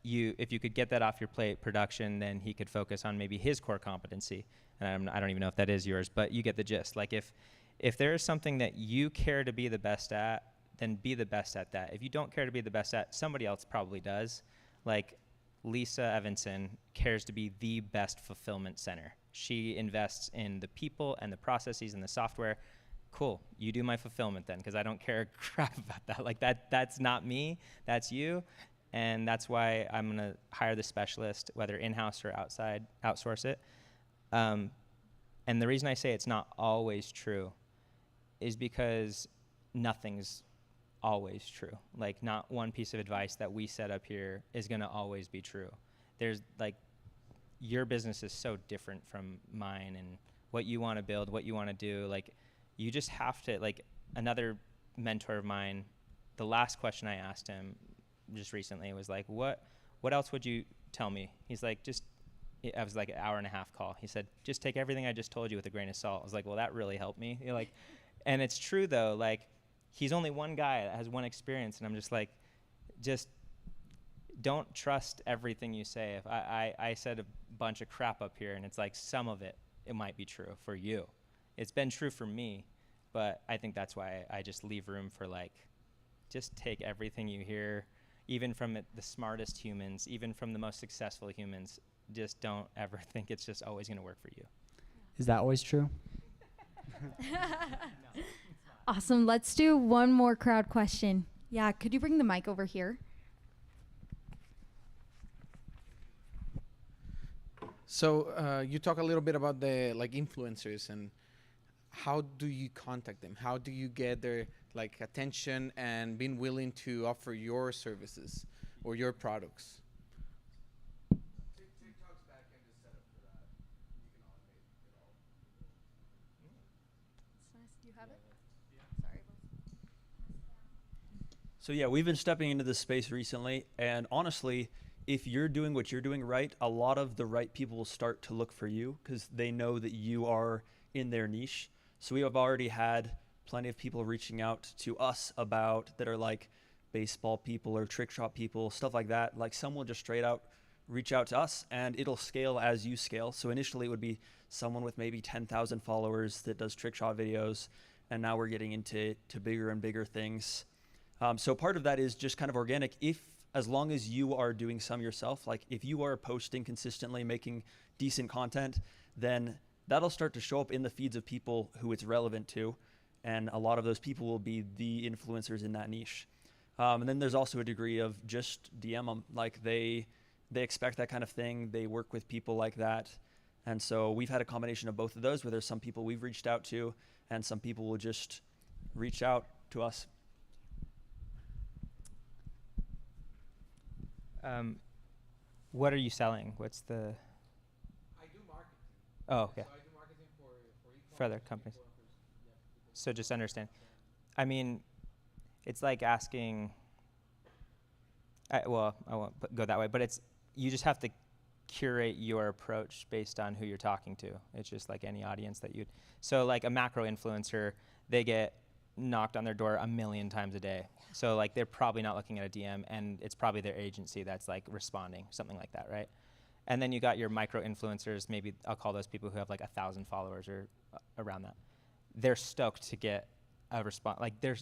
If you could get that off your plate, production, then he could focus on maybe his core competency. And I don't even know if that is yours, but you get the gist. Like if there is something that you care to be the best at, then be the best at that. If you don't care to be the best at, somebody else probably does. Like Lisa Evanson cares to be the best fulfillment center. She invests in the people and the processes and the software. Cool, you do my fulfillment then, because I don't care crap about that. Like that's not me, that's you. And that's why I'm gonna hire the specialist, whether in-house or outside, outsource it. And the reason I say it's not always true is because nothing's always true. Like not one piece of advice that we set up here is gonna always be true. There's like, your business is so different from mine and what you wanna build, what you wanna do. Like you just have to, like another mentor of mine, the last question I asked him just recently was like, what else would you tell me? He's like, I was like an 1.5 hour call. He said, just take everything I just told you with a grain of salt. I was like, well, that really helped me. You're like, and it's true though, like he's only one guy that has one experience. And I'm just like, just don't trust everything you say. If I said a bunch of crap up here and it's like some of it might be true for you. It's been true for me, but I think that's why I just leave room for like, just take everything you hear, even from the smartest humans, even from the most successful humans. Just don't ever think it's just always gonna work for you. Is that always true? Awesome. Let's do one more crowd question. Yeah, could you bring the mic over here? So you talk a little bit about the like influencers and how do you contact them? How do you get their like attention and being willing to offer your services or your products? TikTok's backend is set up for that. You can automate it all. It's nice. Do you have it? Sorry. So yeah, we've been stepping into this space recently, and honestly, if you're doing what you're doing right, a lot of the right people will start to look for you because they know that you are in their niche. So we have already had plenty of people reaching out to us about that are like baseball people or trick shot people, stuff like that. Like some will just straight out reach out to us and it'll scale as you scale. So initially it would be someone with maybe 10,000 followers that does trick shot videos. And now we're getting into bigger and bigger things. So part of that is just kind of organic. As long as you are doing some yourself, like if you are posting consistently, making decent content, then that'll start to show up in the feeds of people who it's relevant to. And a lot of those people will be the influencers in that niche. And then there's also a degree of just DM them. Like they expect that kind of thing. They work with people like that. And so we've had a combination of both of those where there's some people we've reached out to and some people will just reach out to us. What are you selling? What's the? I do marketing. Oh, okay. So I do marketing For other companies. So just understand. I mean, it's like asking. I won't go that way, but it's you just have to curate your approach based on who you're talking to. It's just like any audience that you'd. So like a macro influencer, they get knocked on their door 1 million times a day. So like they're probably not looking at a DM, and it's probably their agency that's like responding, something like that, right? And then you got your micro influencers. Maybe I'll call those people who have like 1,000 followers or around that. They're stoked to get a response. Like they're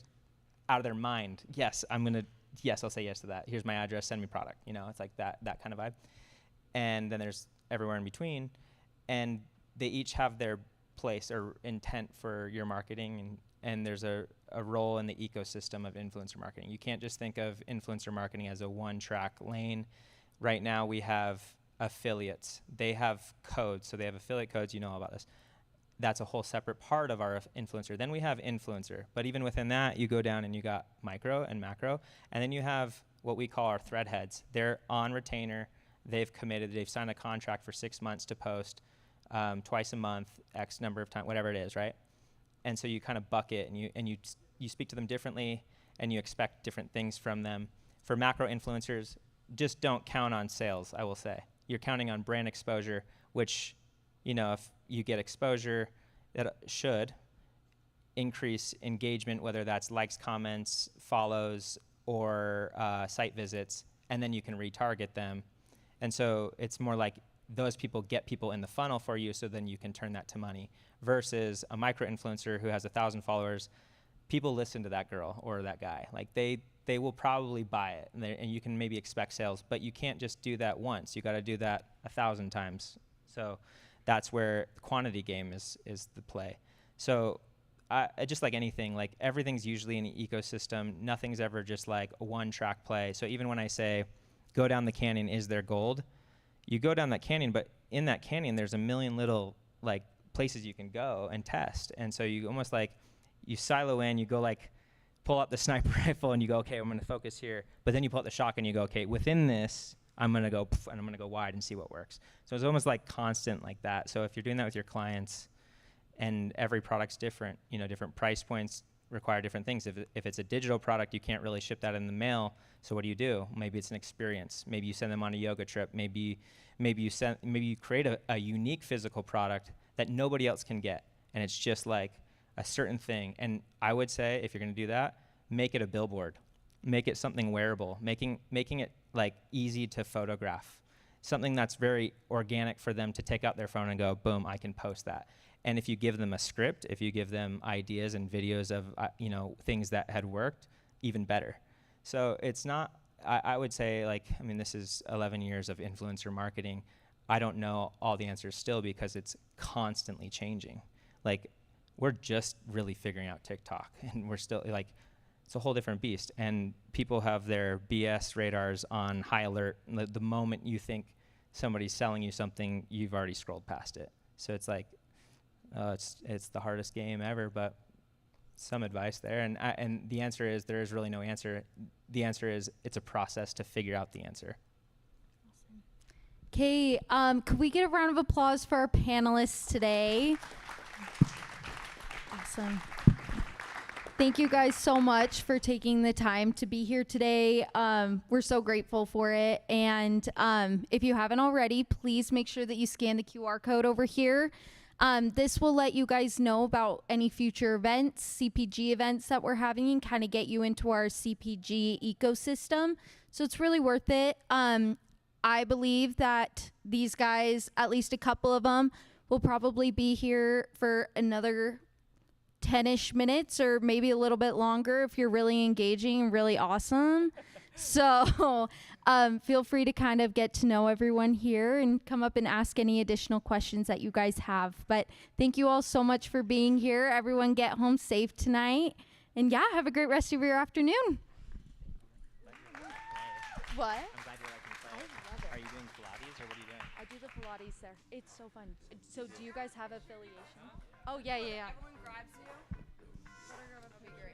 out of their mind. Yes, I'll say yes to that. Here's my address. Send me product. You know, it's like that kind of vibe. And then there's everywhere in between, and they each have their place or intent for your marketing, and there's a role in the ecosystem of influencer marketing. You can't just think of influencer marketing as a one-track lane. Right now we have affiliates. They have codes, so they have affiliate codes. You know all about this. That's a whole separate part of our influencer. Then we have influencer, but even within that, you go down and you got micro and macro, and then you have what we call our thread heads. They're on retainer. They've committed. They've signed a contract for 6 months to post twice a month, X number of times, whatever it is, right? And so you kind of bucket, and you speak to them differently, and you expect different things from them. For macro influencers, just don't count on sales, I will say. You're counting on brand exposure, which, you know, if you get exposure, that should increase engagement, whether that's likes, comments, follows, or site visits, and then you can retarget them. And so it's more like those people get people in the funnel for you, so then you can turn that to money. Versus a micro influencer who has 1,000 followers, people listen to that girl or that guy. Like they will probably buy it, and you can maybe expect sales, but you can't just do that once. You got to do that 1,000 times. So that's where the quantity game is the play. So just like anything, like everything's usually in an ecosystem. Nothing's ever just like a one-track play. So even when I say go down the canyon, is there gold? You go down that canyon, but in that canyon, there's a million little like places you can go and test. And so you almost like, you silo in, you go like, pull out the sniper rifle and you go, okay, I'm going to focus here. But then you pull out the shotgun and you go, okay, within this, I'm going to go and I'm going to go wide and see what works. So it's almost like constant like that. So if you're doing that with your clients, and every product's different, you know, different price points require different things. If it's a digital product, you can't really ship that in the mail. So what do? Maybe it's an experience. Maybe you send them on a yoga trip. Maybe you create a unique physical product that nobody else can get. And it's just like a certain thing. And I would say, if you're going to do that, make it a billboard. Make it something wearable. Making it like easy to photograph. Something that's very organic for them to take out their phone and go, boom, I can post that. And if you give them a script, if you give them ideas and videos of things that had worked, even better. So it's not, I would say, like, I mean, this is 11 years of influencer marketing. I don't know all the answers still because it's constantly changing. Like, we're just really figuring out TikTok, and we're still, like, it's a whole different beast. And people have their BS radars on high alert. The moment you think somebody's selling you something, you've already scrolled past it. So it's like, it's the hardest game ever, but some advice there. And the answer is, there is really no answer. The answer is, it's a process to figure out the answer. Okay, could we get a round of applause for our panelists today? Awesome. Thank you guys so much for taking the time to be here today. We're so grateful for it. And if you haven't already, please make sure that you scan the QR code over here. This will let you guys know about any future events, CPG events that we're having, and kind of get you into our CPG ecosystem. So it's really worth it. I believe that these guys, at least a couple of them, will probably be here for another 10-ish minutes or maybe a little bit longer if you're really engaging and really awesome. So feel free to kind of get to know everyone here and come up and ask any additional questions that you guys have. But thank you all so much for being here. Everyone get home safe tonight. And yeah, have a great rest of your afternoon. What? I'm glad you're liking play. I love it. Are you doing Pilates or what are you doing? I do the Pilates there. It's so fun. So do you guys have affiliation? Oh, yeah. Everyone grabs you. That'd be great.